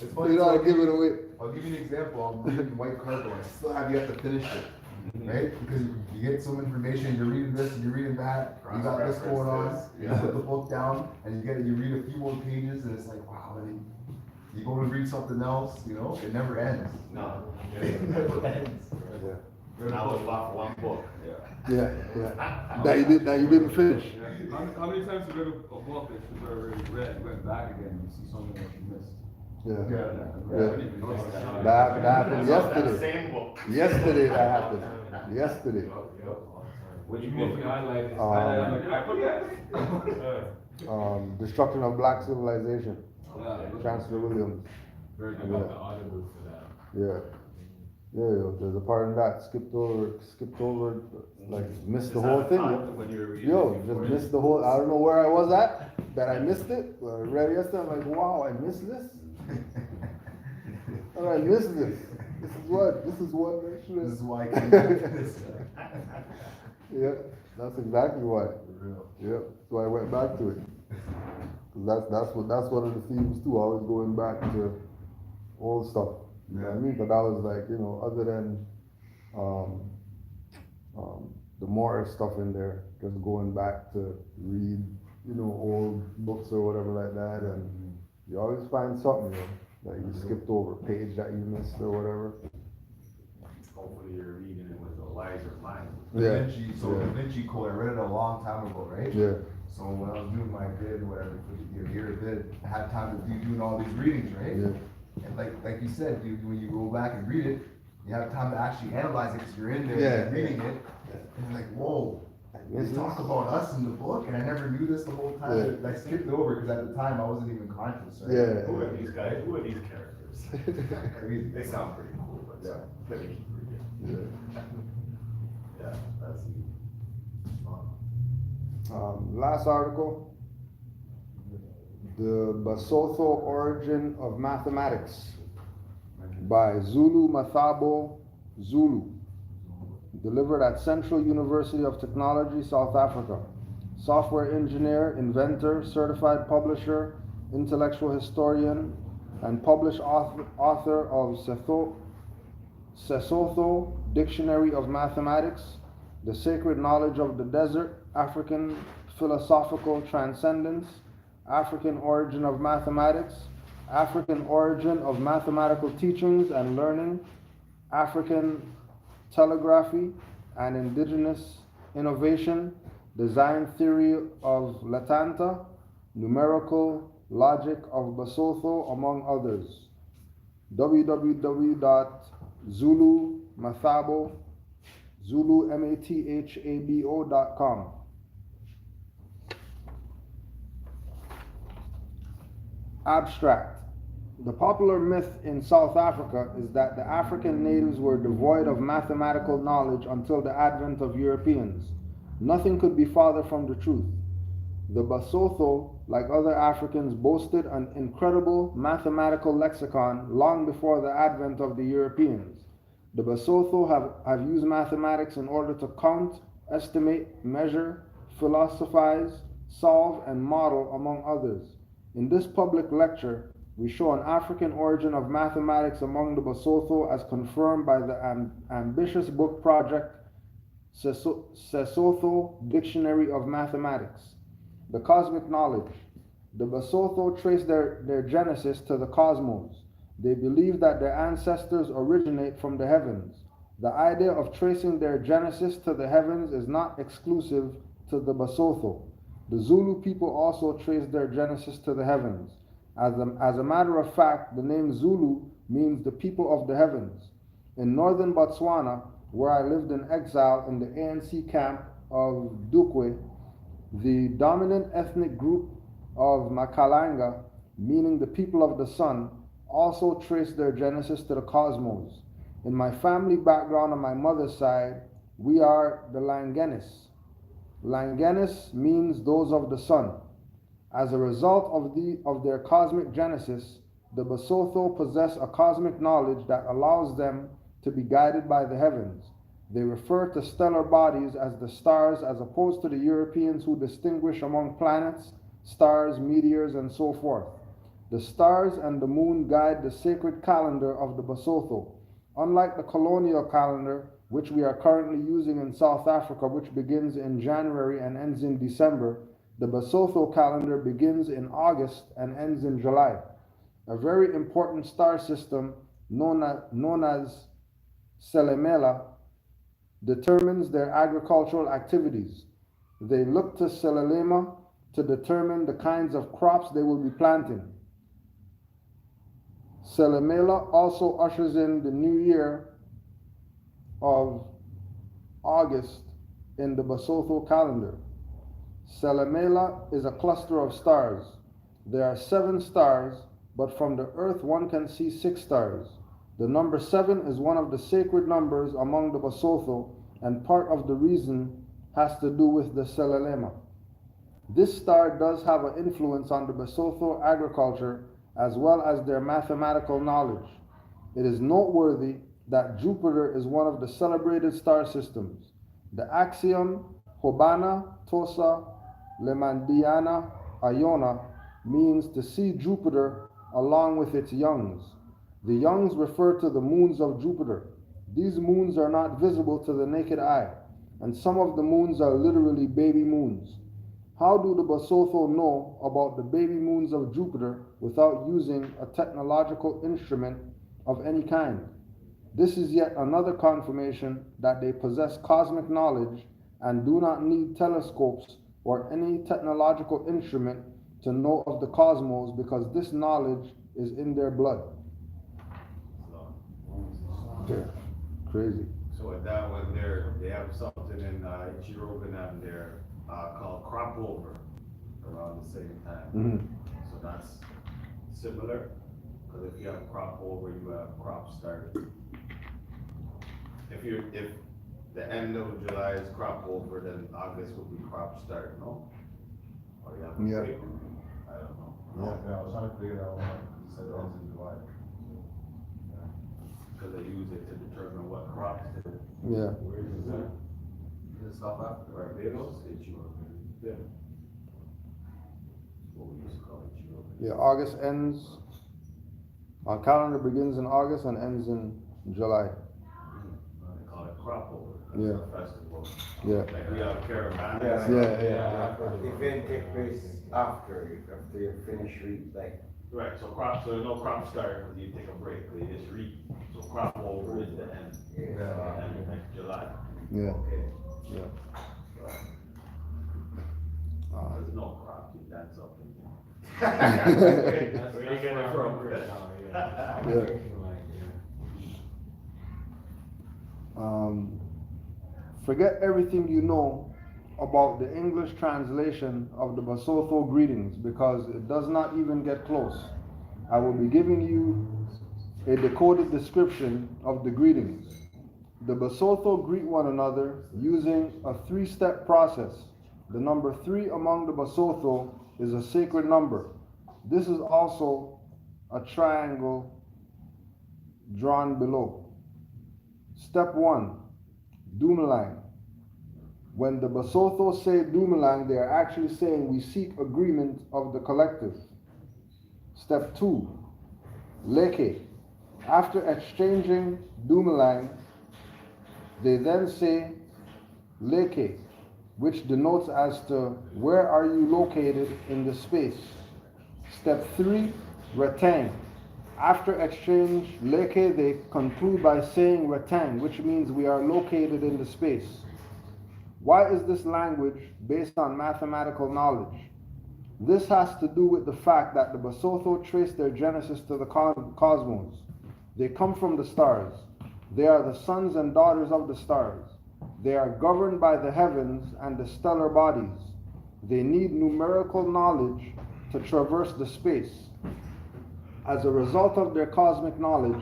It's funny, You know, I give it away. I'll give you an example. I'm reading White Cardboard. I still have yet to finish it. Right? Because you get some information, you're reading this and you're reading that, you got this going on, you put the book down, and you read a few more pages, and it's like, wow, and you go to read something else, it never ends. No. It never ends. Now it's off one book. Yeah, yeah. That you didn't finish. How many times have you read a book that you've already read, went back again, and see something that you missed? Yeah. That happened yesterday. Same book. Yesterday that happened. Yesterday. Which You book? make me highlight it. Um, I put that. Destruction of Black Civilization. Chancellor Williams. Very good about the audible for that. Yeah. Yeah, there's a part in that skipped over, like missed the whole thing. When you were reading Yo, it before. just missed the whole. I don't know where I was at, that I missed it. But I read it yesterday. I'm like, wow, I missed this. Oh, I missed this. This is what. This is why I came came back to this. Yeah, that's exactly why. Yep, so I went back to it. 'Cause that's one of the themes too. Always going back to old stuff. You know what I mean? But that was like, other than the Moorish stuff in there, just going back to read, old books or whatever like that, and you always find something, that you skipped over, a page that you missed or whatever. Hopefully you're reading it with a wiser mind. Da Vinci Code, I read it a long time ago, right? Yeah. So when I was doing my bid, whatever, for the year bid, I had time to be doing all these readings, right? Yeah. And like you said, when you go back and read it, you have time to actually analyze it, because you're in there Yeah. reading it, and you're like, whoa, they talk about us in the book, and I never knew this the whole time. Yeah. I skipped over, because at the time I wasn't even conscious, right? Yeah. Who are these guys? Who are these characters? Crazy. They sound pretty cool, but let me keep reading. Yeah, that's Last article, the Basotho Origin of Mathematics by Zulu Mathabo Zulu. delivered at Central University of Technology, South Africa. Software engineer, inventor, certified publisher, intellectual historian, and published author of Basotho Dictionary of Mathematics, The Sacred Knowledge of the Desert, African Philosophical Transcendence, African Origin of Mathematics, African Origin of Mathematical Teachings and Learning, African Telegraphy and Indigenous Innovation, Design Theory of Latanta, Numerical Logic of Basotho, among others. www.zulumathabo.com. Abstract. The popular myth in South Africa is that the African natives were devoid of mathematical knowledge until the advent of Europeans. Nothing could be farther from the truth. The Basotho, like other Africans, boasted an incredible mathematical lexicon long before the advent of the Europeans. The Basotho have used mathematics in order to count, estimate, measure, philosophize, solve, and model, among others. In this public lecture, we show an African origin of mathematics among the Basotho as confirmed by the ambitious book project Basotho Dictionary of Mathematics. The cosmic knowledge. The Basotho trace their genesis to the cosmos. They believe that their ancestors originate from the heavens. The idea of tracing their genesis to the heavens is not exclusive to the Basotho. The Zulu people also trace their genesis to the heavens. As a matter of fact, the name Zulu means the people of the heavens. In northern Botswana, where I lived in exile in the ANC camp of Dukwe, the dominant ethnic group of Makalanga, meaning the people of the sun, also traced their genesis to the cosmos. In my family background on my mother's side, we are the Langenis. Langenis means those of the sun. As a result of their cosmic genesis, the Basotho possess a cosmic knowledge that allows them to be guided by the heavens. They refer to stellar bodies as the stars, as opposed to the Europeans who distinguish among planets, stars, meteors, and so forth. The stars and the moon guide the sacred calendar of the Basotho. Unlike the colonial calendar, which we are currently using in South Africa, which begins in January and ends in December, the Basotho calendar begins in August and ends in July. A very important star system known as Ceremonial determines their agricultural activities. They look to Ceremonial to determine the kinds of crops they will be planting. Ceremonial also ushers in the new year of August in the Basotho calendar. Ceremonial is a cluster of stars. There are 7 stars, but from the earth one can see 6 stars. The number 7 is one of the sacred numbers among the Basotho, and part of the reason has to do with the Ceremonial. This star does have an influence on the Basotho agriculture as well as their mathematical knowledge. It is noteworthy that Jupiter is one of the celebrated star systems. The axiom Hobana Tosa Lemandiana Iona means to see Jupiter along with its youngs. The youngs refer to the moons of Jupiter. These moons are not visible to the naked eye, and some of the moons are literally baby moons. How do the Basotho know about the baby moons of Jupiter without using a technological instrument of any kind? This is yet another confirmation that they possess cosmic knowledge and do not need telescopes or any technological instrument to know of the cosmos, because this knowledge is in their blood. Okay. Crazy. So with that one, they have something in Ichirogan there called crop over around the same time. Mm-hmm. So that's similar, because if you have crop over, you have crop started. If the end of July is crop over, then August will be crop start, no? Or you have Yeah. I don't know. Yeah, I was trying to figure that one out, you said it ends in July. Because they use it to determine what crops to Yeah. Where is that? Is it South Africa? Barbados? Yeah. What we used to call it, Europe. Yeah, August ends, our calendar begins in August and ends in July. They call it crop over. Yeah. That's a festival. Yeah. Like we have caravans. Yeah. Event take place after you finish read, like, Right, so there's no crop start when you take a break, they just reap. So crop over is the end. yeah. End of next July. Yeah. Okay. Yeah. There's no crop, you dance up in That's Where you get where it I'm from? right now, yeah. Yeah. Like, Forget everything you know about the English translation of the Basotho greetings because it does not even get close. I will be giving you a decoded description of the greetings. The Basotho greet one another using a 3-step process. The number 3 among the Basotho is a sacred number. This is also a triangle drawn below. Step 1, Dumelang. When the Basotho say Dumelang, they are actually saying we seek agreement of the collective. Step 2, Leke. After exchanging Dumelang, they then say Leke, which denotes as to where are you located in the space. Step 3, Retang. After exchange Leke, they conclude by saying Retang, which means we are located in the space. Why is this language based on mathematical knowledge? This has to do with the fact that the Basotho trace their genesis to the cosmos. They come from the stars. They are the sons and daughters of the stars. They are governed by the heavens and the stellar bodies. They need numerical knowledge to traverse the space. As a result of their cosmic knowledge,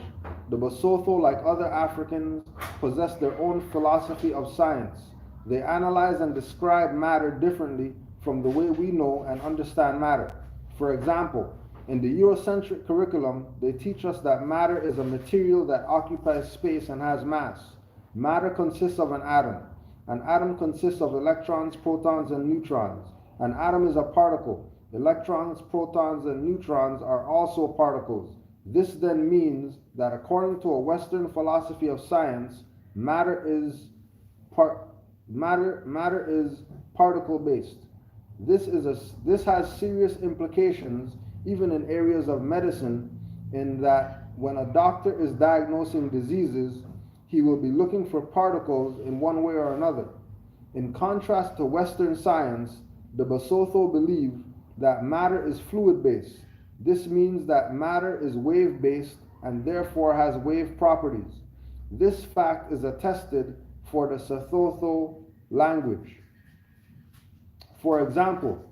the Basotho, like other Africans, possess their own philosophy of science. They analyze and describe matter differently from the way we know and understand matter. For example, in the Eurocentric curriculum, they teach us that matter is a material that occupies space and has mass. Matter consists of an atom. An atom consists of electrons, protons, and neutrons. An atom is a particle. Electrons, protons, and neutrons are also particles. This then means that according to a Western philosophy of science, matter is particle-based. This has serious implications even in areas of medicine, in that when a doctor is diagnosing diseases, he will be looking for particles in one way or another. In contrast to Western science, the Basotho believe that matter is fluid-based. This means that matter is wave-based and therefore has wave properties. This fact is attested for the Basotho language. For example,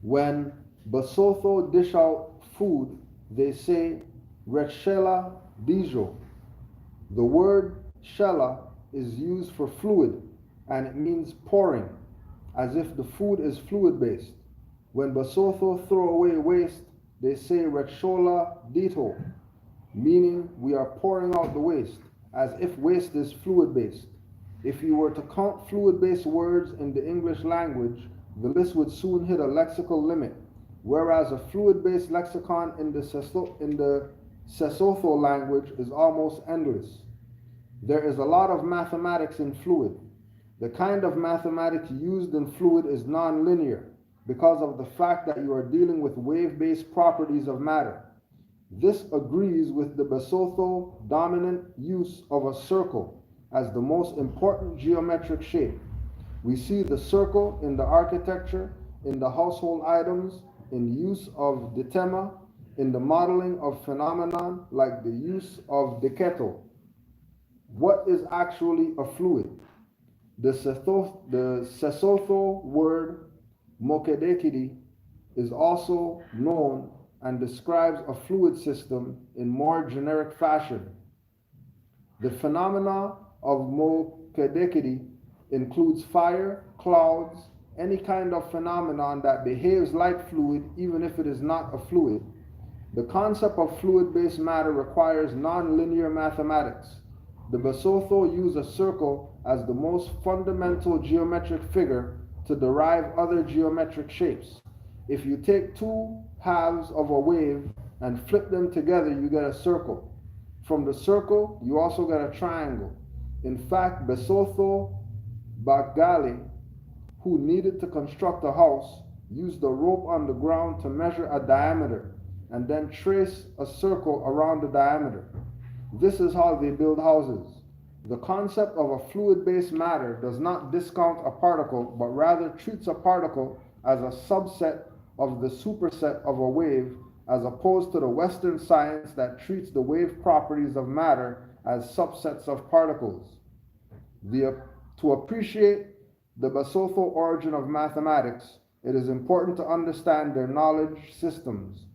when Basotho dish out food, they say Rechela Dijo. The word shela is used for fluid, and it means pouring, as if the food is fluid-based. When Basotho throw away waste, they say Rechola Dito, meaning we are pouring out the waste, as if waste is fluid-based. If you were to count fluid-based words in the English language, the list would soon hit a lexical limit, whereas a fluid-based lexicon in the Sesotho language is almost endless. There is a lot of mathematics in fluid. The kind of mathematics used in fluid is nonlinear because of the fact that you are dealing with wave-based properties of matter. This agrees with the Basotho dominant use of a circle as the most important geometric shape. We see the circle in the architecture, in the household items, in the use of ditema, in the modeling of phenomenon like the use of deketo. What is actually a fluid? The Sesotho word mokedekidi is also known and describes a fluid system in more generic fashion. The phenomena of mokedekidi includes fire, clouds, any kind of phenomenon that behaves like fluid even if it is not a fluid. The concept of fluid-based matter requires nonlinear mathematics. The Basotho use a circle as the most fundamental geometric figure to derive other geometric shapes. If you take two halves of a wave and flip them together, you get a circle. From the circle, you also get a triangle. In fact, Basotho Bagali, who needed to construct a house, used a rope on the ground to measure a diameter and then trace a circle around the diameter. This is how they build houses. The concept of a fluid-based matter does not discount a particle, but rather treats a particle as a subset of the superset of a wave, as opposed to the Western science that treats the wave properties of matter as subsets of particles. To appreciate the Basotho origin of mathematics, it is important to understand their knowledge systems.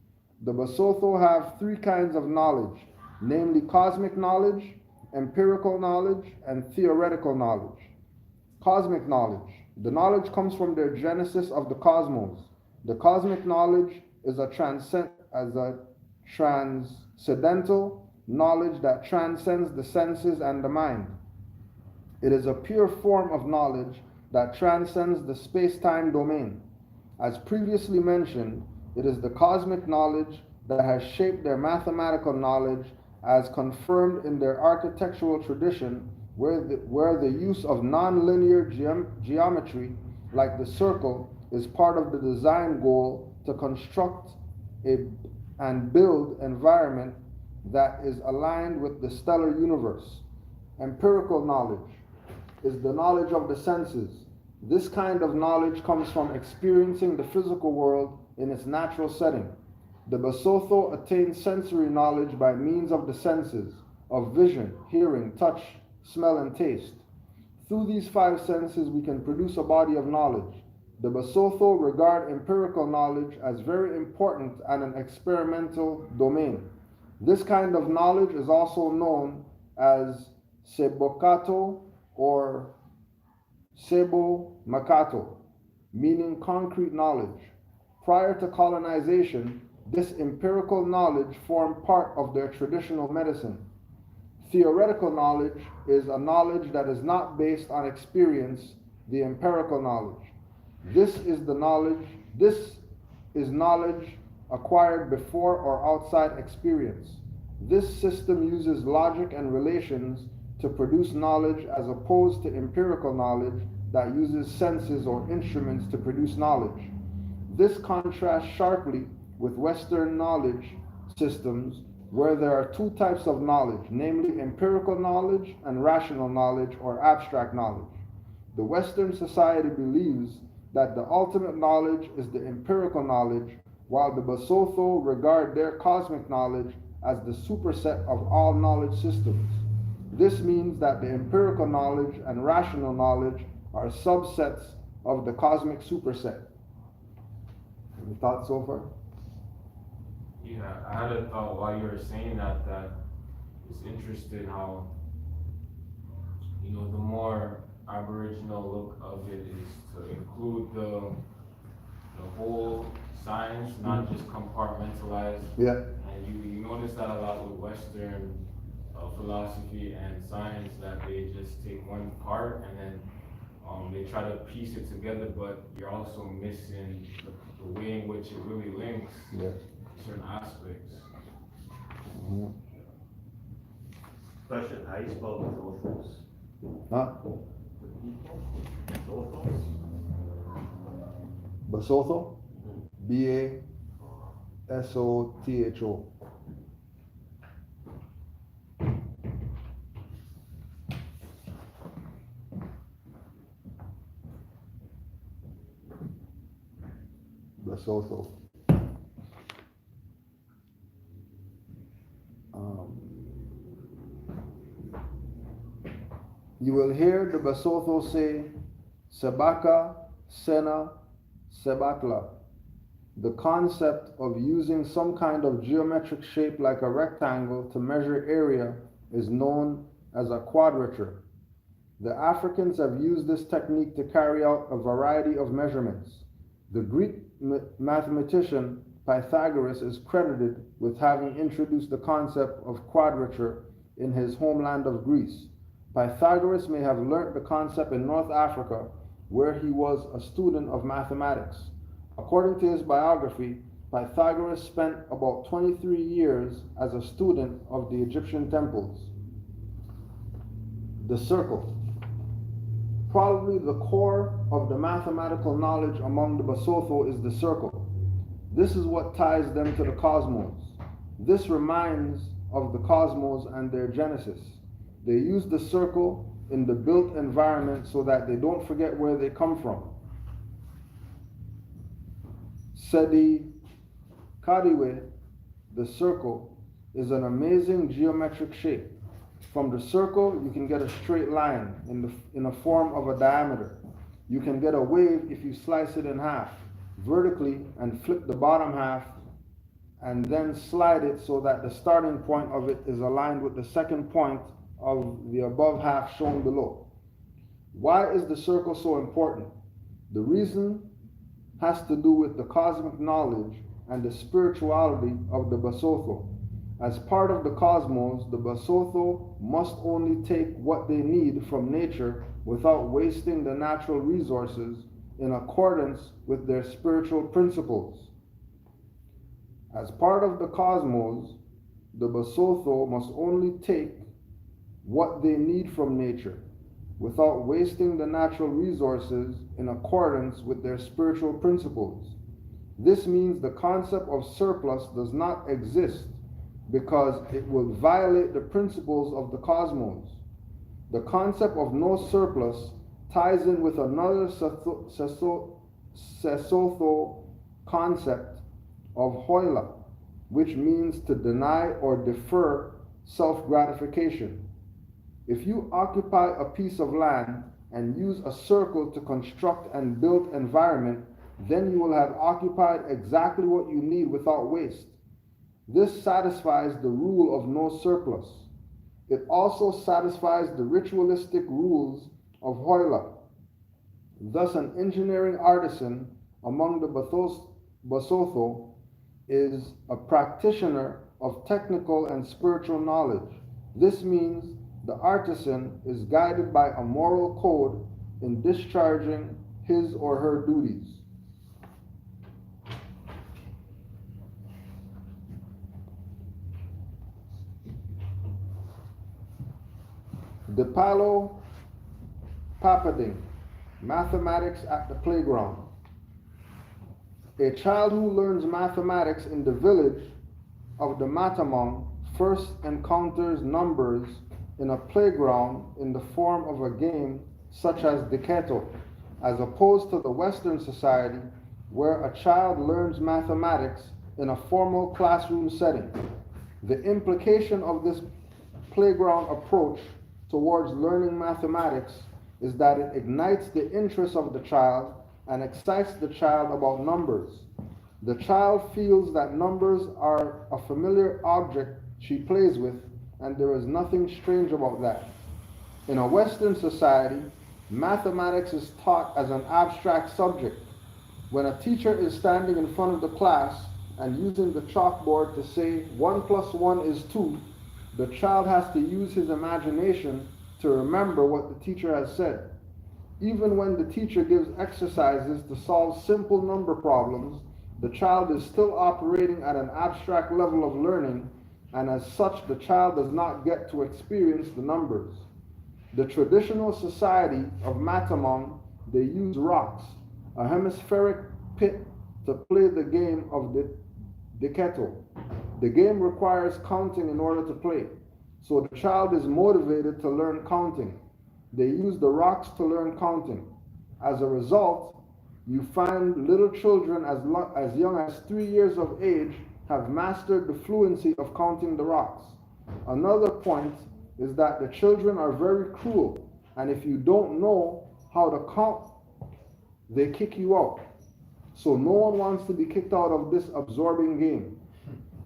The Basotho have three kinds of knowledge, namely cosmic knowledge, empirical knowledge, and theoretical knowledge. Cosmic knowledge. The knowledge comes from their genesis of the cosmos. The cosmic knowledge is a transcendental knowledge that transcends the senses and the mind. It is a pure form of knowledge that transcends the space-time domain. As previously mentioned, it is the cosmic knowledge that has shaped their mathematical knowledge, as confirmed in their architectural tradition, where the use of nonlinear geometry, like the circle, is part of the design goal to construct and build environment that is aligned with the stellar universe. Empirical knowledge is the knowledge of the senses. This kind of knowledge comes from experiencing the physical world in its natural setting. The Basotho attain sensory knowledge by means of the senses, of vision, hearing, touch, smell, and taste. Through these five senses, we can produce a body of knowledge. The Basotho regard empirical knowledge as very important and an experimental domain. This kind of knowledge is also known as Sebokato or Sebo Makato, meaning concrete knowledge. Prior to colonization, this empirical knowledge formed part of their traditional medicine. Theoretical knowledge is a knowledge that is not based on experience, the empirical knowledge. This is knowledge acquired before or outside experience. This system uses logic and relations to produce knowledge, as opposed to empirical knowledge that uses senses or instruments to produce knowledge. This contrasts sharply with Western knowledge systems, where there are two types of knowledge, namely empirical knowledge and rational knowledge or abstract knowledge. The Western society believes that the ultimate knowledge is the empirical knowledge, while the Basotho regard their cosmic knowledge as the superset of all knowledge systems. This means that the empirical knowledge and rational knowledge are subsets of the cosmic superset. Any thoughts so far? Yeah, I had a thought while you were saying that it's interesting how, the more Aboriginal look of it is to include the whole science, not just compartmentalized. Yeah. And you notice that a lot with Western philosophy and science, that they just take one part and then they try to piece it together, but you're also missing the way in which it really links certain aspects. Mm-hmm. Question, how you spell Basothos? Huh? Basotho? B-A-S-O-T-H-O. Basotho. You will hear the Basotho say, Sebaka, Sena, Sebatla. The concept of using some kind of geometric shape like a rectangle to measure area is known as a quadrature. The Africans have used this technique to carry out a variety of measurements. The Greek mathematician Pythagoras is credited with having introduced the concept of quadrature in his homeland of Greece. Pythagoras may have learnt the concept in North Africa, where he was a student of mathematics. According to his biography, Pythagoras spent about 23 years as a student of the Egyptian temples. The circle. Probably the core of the mathematical knowledge among the Basotho is the circle. This is what ties them to the cosmos. This reminds of the cosmos and their genesis. They use the circle in the built environment so that they don't forget where they come from. Sedi Kadiwe, the circle, is an amazing geometric shape. From the circle, you can get a straight line in a form of a diameter. You can get a wave if you slice it in half, vertically, and flip the bottom half, and then slide it so that the starting point of it is aligned with the second point of the above half shown below. Why is the circle so important? The reason has to do with the cosmic knowledge and the spirituality of the Basotho. As part of the cosmos, the Basotho must only take what they need from nature without wasting the natural resources in accordance with their spiritual principles. As part of the cosmos, the Basotho must only take what they need from nature without wasting the natural resources in accordance with their spiritual principles. This means the concept of surplus does not exist because it will violate the principles of the cosmos. The concept of no surplus ties in with another Basotho concept of hoila, which means to deny or defer self-gratification. If you occupy a piece of land and use a circle to construct and build environment, then you will have occupied exactly what you need without waste. This satisfies the rule of no surplus. It also satisfies the ritualistic rules of hoila. Thus, an engineering artisan among the Basotho is a practitioner of technical and spiritual knowledge. This means the artisan is guided by a moral code in discharging his or her duties. Dipalo Papading, mathematics at the playground. A child who learns mathematics in the village of the Matamong first encounters numbers in a playground in the form of a game such as Diketo, as opposed to the Western society where a child learns mathematics in a formal classroom setting. The implication of this playground approach towards learning mathematics is that it ignites the interest of the child and excites the child about numbers. The child feels that numbers are a familiar object she plays with, and there is nothing strange about that. In a Western society, mathematics is taught as an abstract subject. When a teacher is standing in front of the class and using the chalkboard to say 1 + 1 is 2, the child has to use his imagination to remember what the teacher has said. Even when the teacher gives exercises to solve simple number problems, the child is still operating at an abstract level of learning, and as such, the child does not get to experience the numbers. The traditional society of Matamong, they use rocks, a hemispheric pit, to play the game of the Diketo. The game requires counting in order to play, so the child is motivated to learn counting. They use the rocks to learn counting. As a result, you find little children as young as 3 years of age have mastered the fluency of counting the rocks. Another point is that the children are very cruel, and if you don't know how to count, they kick you out. So no one wants to be kicked out of this absorbing game.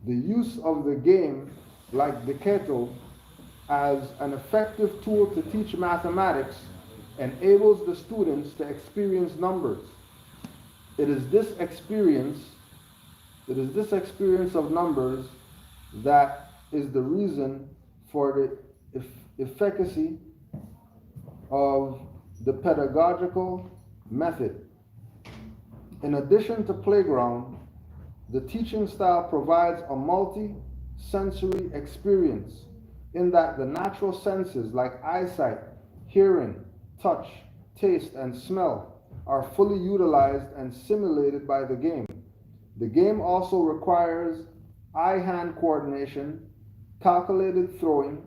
The use of the game, like Diketo, as an effective tool to teach mathematics enables the students to experience numbers. It is this experience of numbers that is the reason for the efficacy of the pedagogical method. In addition to playground, the teaching style provides a multi-sensory experience in that the natural senses like eyesight, hearing, touch, taste, and smell are fully utilized and simulated by the game. The game also requires eye-hand coordination, calculated throwing,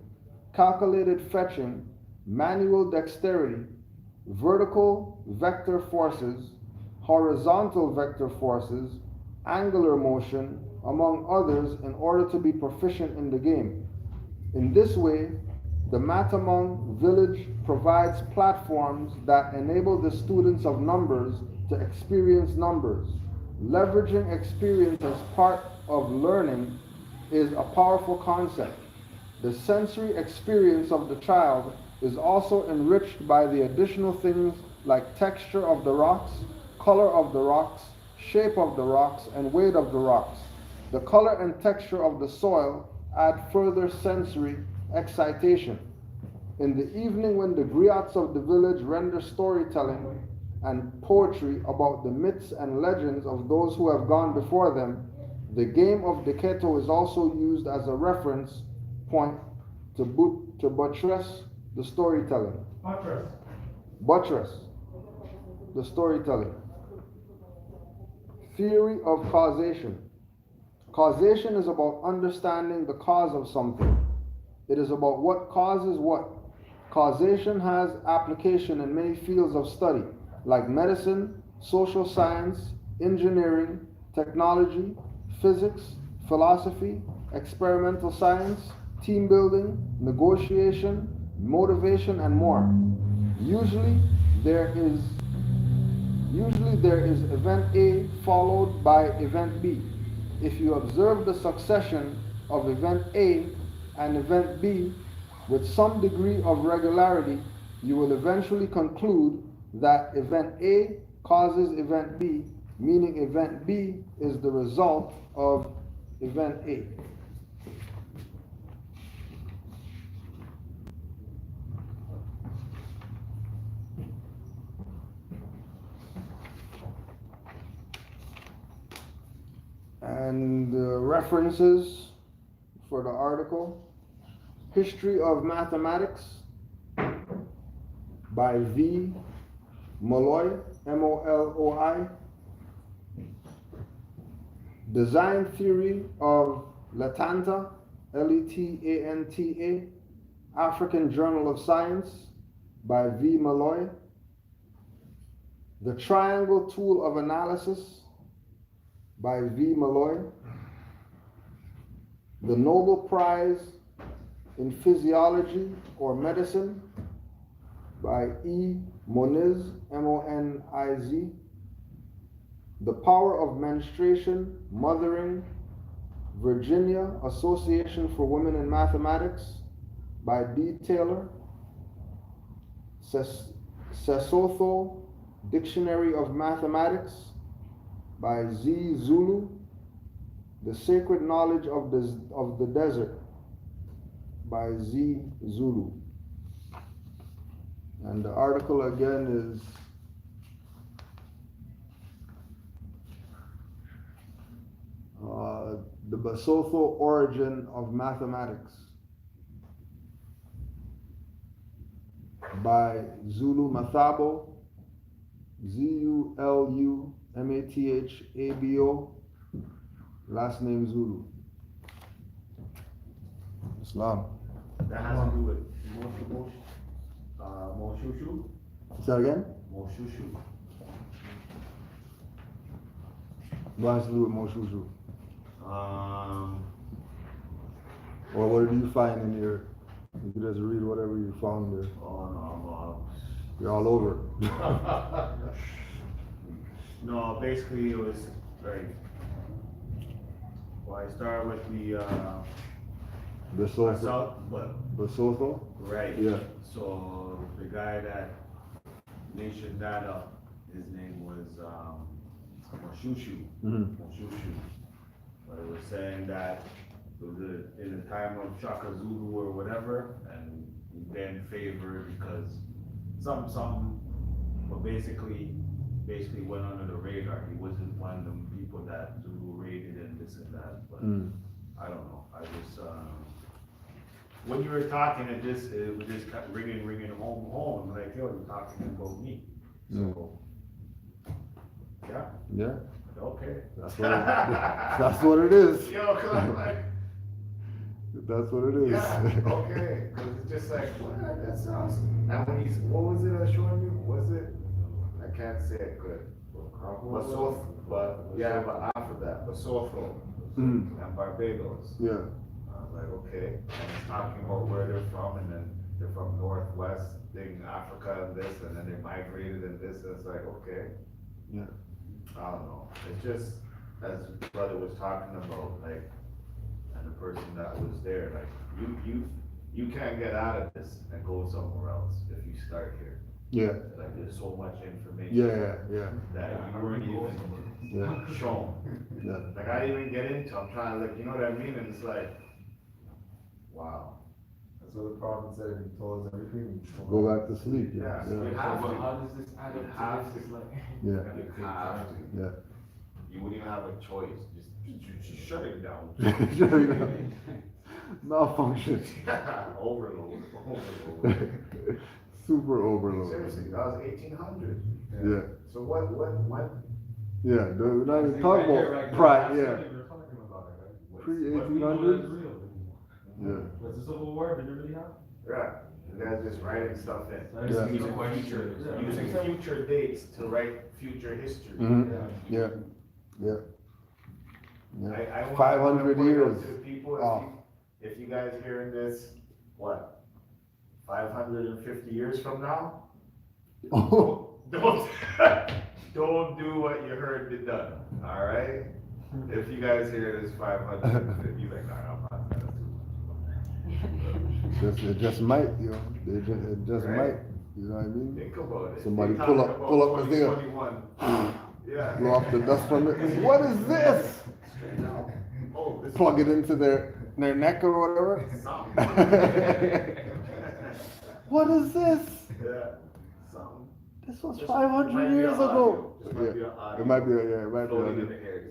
calculated fetching, manual dexterity, vertical vector forces, horizontal vector forces, angular motion, among others, in order to be proficient in the game. In this way, the Matamong village provides platforms that enable the students of numbers to experience numbers. Leveraging experience as part of learning is a powerful concept. The sensory experience of the child is also enriched by the additional things like texture of the rocks, color of the rocks, shape of the rocks, and weight of the rocks. The color and texture of the soil add further sensory excitation. In the evening, when the griots of the village render storytelling and poetry about the myths and legends of those who have gone before them, the game of Deketo is also used as a reference point to buttress the storytelling. Buttress the storytelling. Theory of causation. Causation is about understanding the cause of something. It is about what causes what. Causation has application in many fields of study, like medicine, social science, engineering, technology, physics, philosophy, experimental science, team building, negotiation, motivation, and more. Usually there is event A followed by event B. If you observe the succession of event A and event B with some degree of regularity, you will eventually conclude that event A causes event B, meaning event B is the result of event A. And references for the article: History of Mathematics by V. Molloy, M-O-L-O-I. Design Theory of Letanta, L-E-T-A-N-T-A, African Journal of Science by V. Molloy. The Triangle Tool of Analysis by V. Molloy. The Nobel Prize in Physiology or Medicine by E. Moniz, M-O-N-I-Z. The Power of Menstruation, Mothering, Virginia Association for Women in Mathematics by D. Taylor. Sesotho Dictionary of Mathematics by Z. Zulu. The Sacred Knowledge of the Desert by Z. Zulu. And the article again is The Basotho Origin of Mathematics by Zulu Mathabo, Z-U-L-U-M-A-T-H-A-B-O, last name Zulu. Islam. That has to do with Moshushu? Say that again? Moshushu. What has to do with Moshushu? Or what did you find in your, you could just read whatever you found there. Oh, no, You're all over. no, basically it was like, well, I started with the, Basotho? Right. Yeah. So the guy that mentioned that up, his name was Moshushu. Mm-hmm. Moshushu. But it was saying that was it in the time of Shaka Zulu or whatever, and he banned favor because some, but basically went under the radar. He wasn't one of them people that Zulu raided and this and that, but I don't know. I just, when you were talking, it was just kept ringing home, like, yo, you're talking about me. So, yeah, Yeah, okay. that's what it is. Yo, cause I'm like, That's what it is. yeah, okay, cause it's just like, what, that sounds, and when he's, what was it I showed you, was it, I can't say it good. Basotho, but, yeah, but after that, Basotho and Barbados. Yeah. I was like, okay, and he's talking about where they're from, and then they're from Northwest thing, Africa and this, and then they migrated and this, and it's like, okay. Yeah. I don't know, it's just, as brother was talking about, like, and the person that was there, like, you can't get out of this and go somewhere else if you start here. Yeah. Like, there's so much information. Yeah. That you weren't even Yeah. shown. Yeah. Like, I didn't even get into, I'm trying to, like, you know what I mean, and it's like, wow. That's what the prophet said, he told us everything. Go back to sleep. Yeah, Yeah. you have But to. how does this add You up have to this? to. It's like. Yeah. You have to. Yeah. You wouldn't even have a choice, just shut it down. Malfunction. Overload. Super overload. Seriously, that was 1800. Yeah. So what, Yeah. We're not even See, talking right here, about right pride. here, Yeah. that's what we were talking about it, right? Pre What we know is 1800s. real. Yeah. Was the Civil War, did it really happen? yeah, you guys just writing stuff in. Yeah. Using future dates to write future history. Yeah. Yeah. I wanna 500 point out years. to the people, off. if you guys hearing this, what, 550 years from now? Don't, don't do what you heard be done, all right? If you guys hear this 550, you're like, nah, I'm not gonna do It just might, you know. It just Right. might. You know what I it. mean? Think about it. Somebody They pull talking up about the thing. 2021. Yeah. Blow off the dust from it. What is this? Oh, this Plug it into their neck or whatever. something. What is this? Yeah, something. This was Just 500 might be years an ago. audio. Just might be Yeah. an audio It might be, yeah, it might be. floating in the air.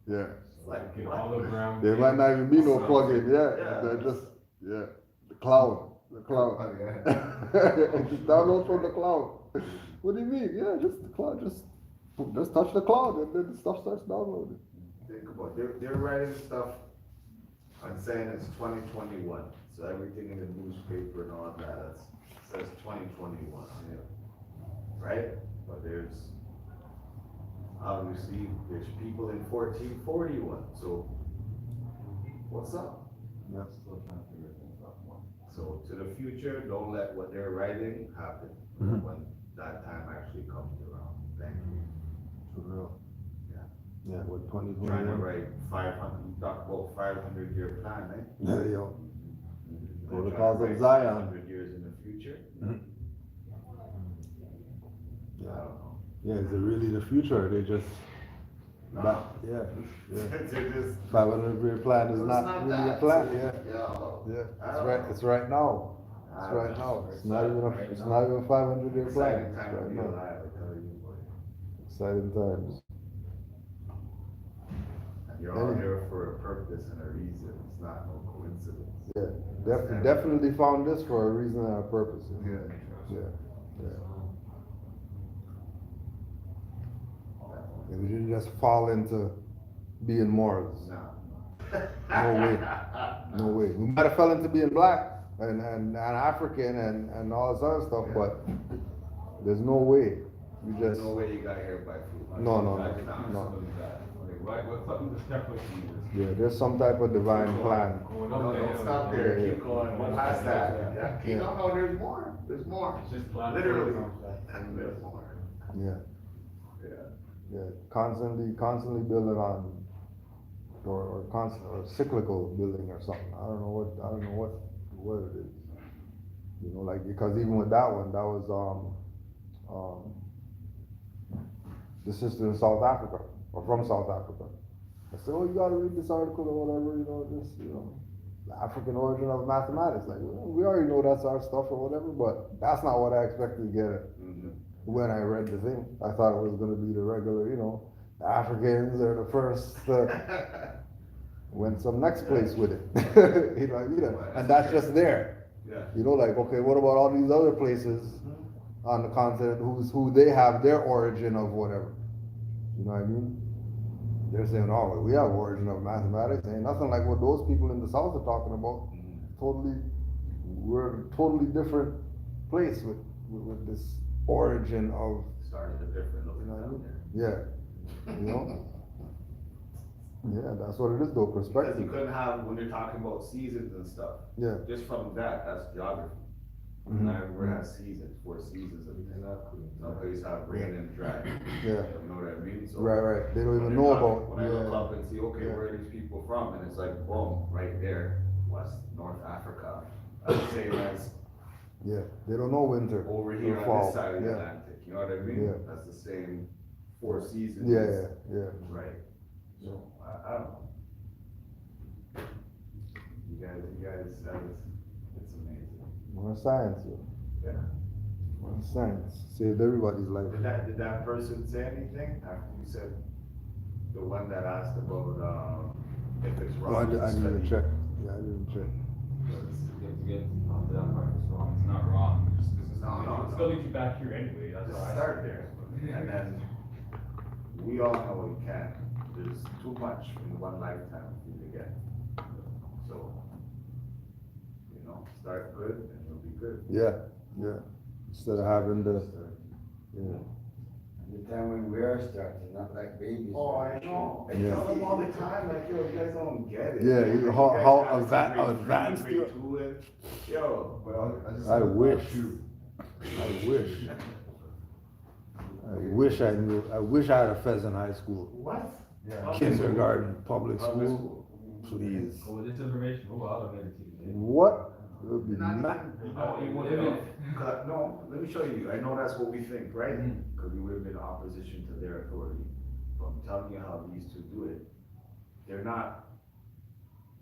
Yeah. It's like, Get what? all the ground. There might not even be no plug-in, yeah. Yeah. They're just, yeah. The cloud. Just download from the cloud. What do you mean? Yeah, just the cloud. Just touch the cloud and then the stuff starts downloading. Think about it. They're writing stuff and saying it's 2021. So everything in the newspaper and all that says 2021. Yeah. Right? But there's obviously people in 1441. So what's up? Yeah. Still trying to figure things out more. So to the future, don't let what they're writing happen when that time actually comes around. Thank you. For real. Yeah. Yeah, what, Trying to 2021? write 500, you talk about 500-year plan, eh? Yeah, yo. For the They're cause trying of to Zion. write 500 years in the future. I don't know. Yeah, is it really the future? Or they just, No. yeah. They're just. 500-year plan is It's not really a that. plan, yeah. Yo. Yeah, I it's don't right, know. it's right now. I It's don't right know. now. It's not even a 500-year plan. Exciting It's time to right be now. alive, I tell you, boy. Exciting times. And you're all here for a purpose and a reason, it's not no coincidence. Yeah, definitely found this for a reason and a purpose. Yeah. And we didn't just fall into being Moors. No. No way. No way. We might have fell into being black and African and all this other stuff, but there's no way. We There's just, no way you got here by food. no. Like, what's something to step with you? Yeah, there's some type of divine plan. No, don't stop there, Yeah, keep going, go past that. Yeah, keep Yeah. going, there's more, there's more. It's just plan. Literally, there's more. Yeah, Yeah. yeah. Constantly building on, or cyclical building or something. I don't know what it is. You know, like, because even with that one, that was the sister in South Africa, or from South Africa. I said, oh, you gotta read this article or whatever, the African origin of mathematics. Like, well, we already know that's our stuff or whatever, but that's not what I expected to get when I read the thing. I thought it was gonna be the regular, the Africans are the first, went some next place with it. And that's just there. Yeah. Like, okay, what about all these other places on the continent who they have their origin of whatever? You know what I mean? They're saying, oh, we have origin of mathematics. Ain't nothing like what those people in the South are talking about. We're a totally different place with this origin of. Started a different look down there. Yeah. Yeah, that's what it is though, Because perspective. you couldn't have, when you're talking about seasons and stuff, Yeah. just from that's geography. Mhm. Not everywhere has seasons, 4 seasons of things. Some places have rain and dry. Yeah. You know what I mean? So Right. They don't when even you're know talking- about. When I look up and see, okay, Yeah. where are these people from? And it's like, boom, right there, North Africa. That's the same as Yeah, they don't know winter. over here or on fall. this side of the Yeah. Atlantic. You know what I mean? Yeah. That's the same 4 seasons. Yeah. Right. So, I don't know. You guys, it's amazing. More science, yo. Yeah. More science. Saved everybody's life. Did that person say anything after you said, the one that asked about, if it's Oh, wrong? I to didn't study? check. Yeah, I didn't check. You have to get onto that part, it's wrong, it's not wrong, No. it still leads you back here anyway, that's Just why I start there, and then, we all know we can't, there's too much in one lifetime for you to get. So, start good and you'll be good. Yeah. Instead of having the, yeah. The time when we are starting, not like babies. Oh, I know. I Yeah. tell them all the time, like, yo, you guys don't get it. Yeah, Like, how- guys how got to advanced grade you- 2 and, yo, Well, I just. I have a wish. thought, too. I wish I had a Pheasant High School. what? Yeah. Kindergarten, public Public school, school. please. Oh, this information, oh, I'll have it. What? It would be Not mad. even- Oh, you would no, have no, let me show you, I know that's what we think, right? Mhm. Cause we would have been in opposition to their authority, but I'm telling you how these two do it.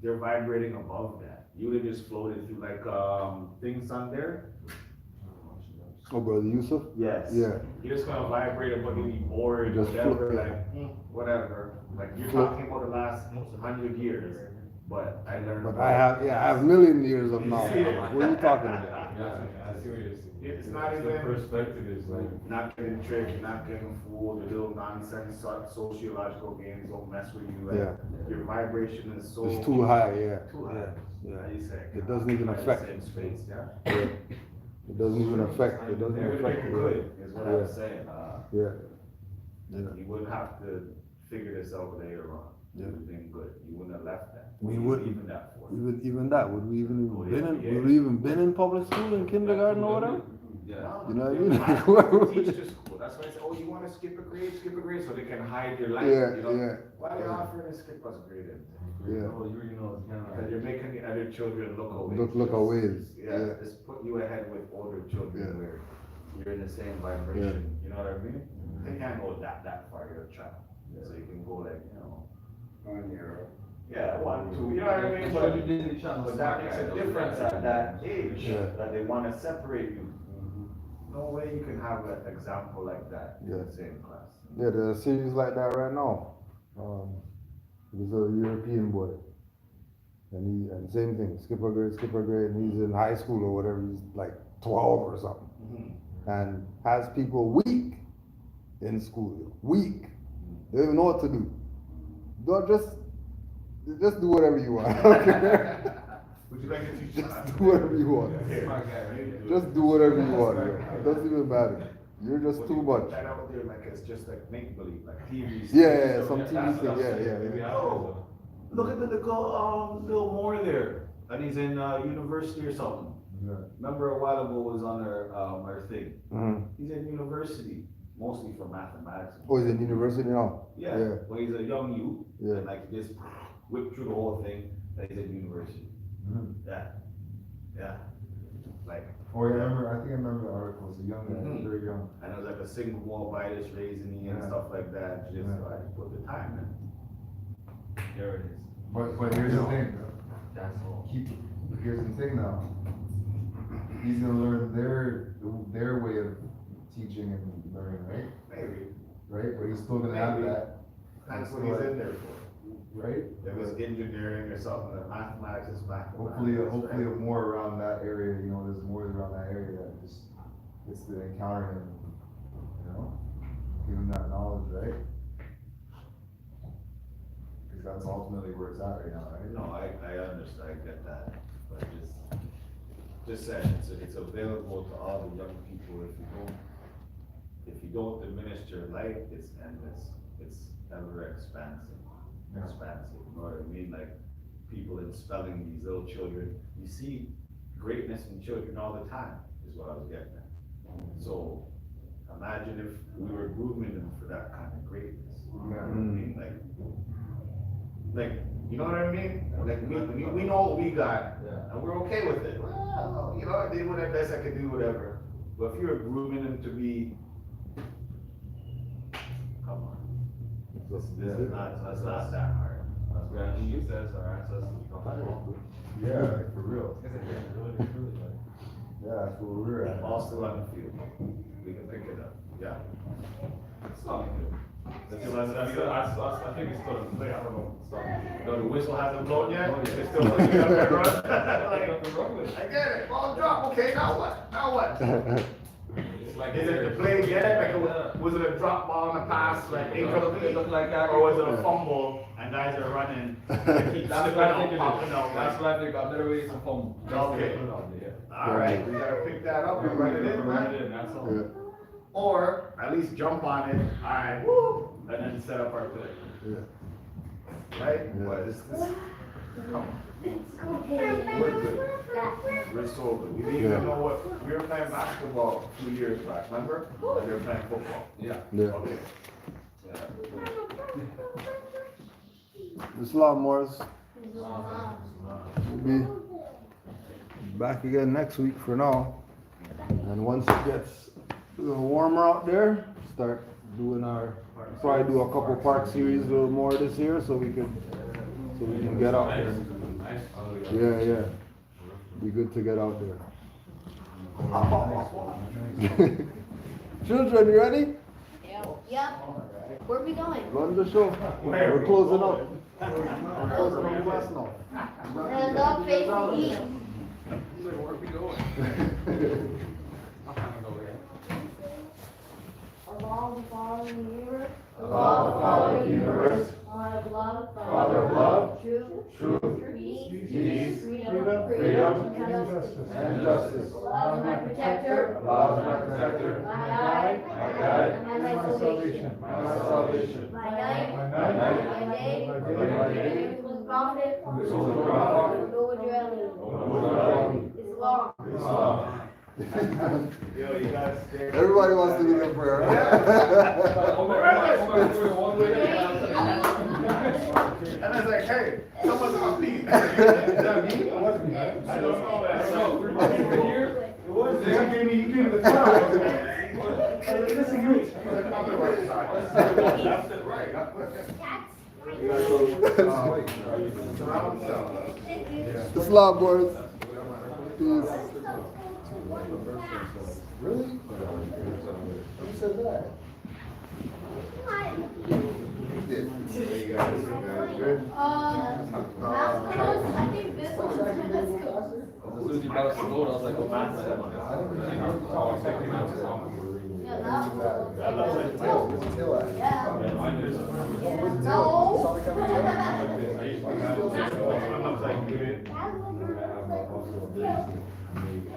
They're vibrating above that, you would have just floated through like, things on there. Oh, brother Yusuf? Yes. Yeah. You're just gonna vibrate above, you'll be bored, Just whatever, float, yeah. like, whatever, like, you're Float. talking about the last 100 years, but I learned. But about- I have million years of knowledge. What are you talking about? Yeah, I see what you're saying. It's not The even- perspective is like, Not getting tricked, not getting fooled, the little nonsense sociological games don't mess with you. Yeah. Your vibration is so. It's too high, yeah. Too high. Yeah. How you say? It doesn't even Like the affect- same space, yeah. It doesn't even affect, it doesn't It would affect. have been good, is what I was saying, Yeah. you wouldn't have to figure this out later on. It Yeah. would have been good, you wouldn't have left that. We What are you wouldn't. leaving that for? Even that, would we even Oh, been in, yeah. would we even been in public school in kindergarten or whatever? Yeah. You know what I They mean? have to teach the school, that's why I say, oh, you wanna skip a grade, so they can hide your life, Yeah, you know? yeah. Why are they offering to skip us a grade in? Yeah. Oh, you already know it's kind of Because like. you're making the other children look away. Look away. Yeah, Yeah. it's put you ahead with older children Yeah. where you're in the same vibration, you know what I mean? They can't go that far, you're a child, so you can go like, 1 year. yeah, 1, 2, you know what I mean? But, you didn't channel but that makes a difference at that age, Yeah. that they wanna separate you. No way you can have an example like that in Yeah. the same class. Yeah, there's a series like that right now. He's a European boy. And same thing, skip a grade, and he's in high school or whatever, he's like 12 or something. And has people weak in school, weak. They don't even know what to do. Don't just do whatever you want. Okay? Would you like to teach Just do whatever you want. Here. Smart guy, right? Just do whatever you want. Yo. It doesn't even matter. You're just When too you much. put that out there, like, it's just like make believe, like TV. Yeah, some That's TV what thing. I'm saying. Yeah. Oh, look at the little Moore there, and he's in university or something. Yeah. Remember a while ago was on our thing. Mhm. He's in university, mostly for mathematics. Oh, he's in university now? Yeah, Yeah. when he's a young youth, Yeah. and like just whipped through the whole thing, that he's in university. Mhm. Yeah, like, Oh, yeah, I think I remember the article, it's a young guy, Mhm. very young. and it was like a single wall bias raising me and Yeah. stuff like that, just, Yeah. I just put the time in. There it is. But here's the thing, That's all. here's the thing now. He's gonna learn their way of teaching and learning, right? Maybe, Right, but he's still gonna have that, that's what he's in there for. right? If it's engineering or something, or mathematics is mathematics. Hopefully right? more around that area, you know, there's more around that area that just gets to encounter him, you know? Give him that knowledge, right? Because that's ultimately where it's at right now, right? No, I understand, I get that, but just saying, it's available to all the young people. If you don't diminish your life, it's endless, it's ever expansive, Yeah. you know what I mean? Like, people expelling these little children, you see greatness in children all the time, is what I was getting at. So, imagine if we were grooming them for that kind of greatness, you know what I mean? Like, you know what I mean? Like, we know what we got, Yeah. and we're okay with it. Well, you know, I did what I best I could do, whatever. But if you're grooming them to be, come on. This is not, that's not that hard. That's what he says, our ancestors come from. Yeah, like, for real. Really, truly, like. Yeah, that's where we're at. All still on the field. We can pick it up, yeah. It's not good. That's still on the field. I think it's still in play, I don't know. It's not. No, the whistle hasn't blown yet? Oh, yeah. It's still looking up and run? Nothing wrong with I it. get it, ball drop, okay, now what? Now what? It's like. Is it the play again? Like, was it a drop ball and a pass, like incomplete? It looked like that. Or was it a fumble and guys are running? They keep That's slipping what I out, think it popping is. out. That's what I think, I've never really some fun. Okay. All right, we gotta pick that up and run it in, Run man. it in, that's all. Yeah. Or at least jump on it, all right, woo, and then set up our play. Yeah. Right? Yeah. But it's, come on, Okay. we're good. We're so good. We didn't even Yeah. know what, we were playing basketball 2 years back, remember? And we were playing football. Yeah. Yeah. Okay. Yeah. Islam Wars will be back again next week for now. And once it gets a little warmer out there, start doing probably do a couple park series a little more this year so we can get out there. Yeah. Be good to get out there. Children, you ready? Yep. Where are we going? Run the show. We're closing up. We're closing up class now. The dog facing east. Along the following universe. Along the following universe. Father of love. Father of love. Truth. Peace. Freedom. and justice. Love is my protector. Love is my protector. My guide. My guide. And my salvation. My salvation. My night. My night. My day. My day. Who's prophet. Who's the prophet. Go with your Islam. Islam. Yo, you guys scared? Everybody wants to be in prayer. And I was like, hey, someone's on me. Is that me? It wasn't me. I don't know, man. It was, you gave me the time. Listen, that's it, right. Islam Wars. Peace. Really? Who said that? You guys good? I think this was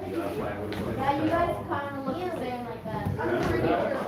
Yeah, you guys kind of look the same like that. I'm pretty sure that.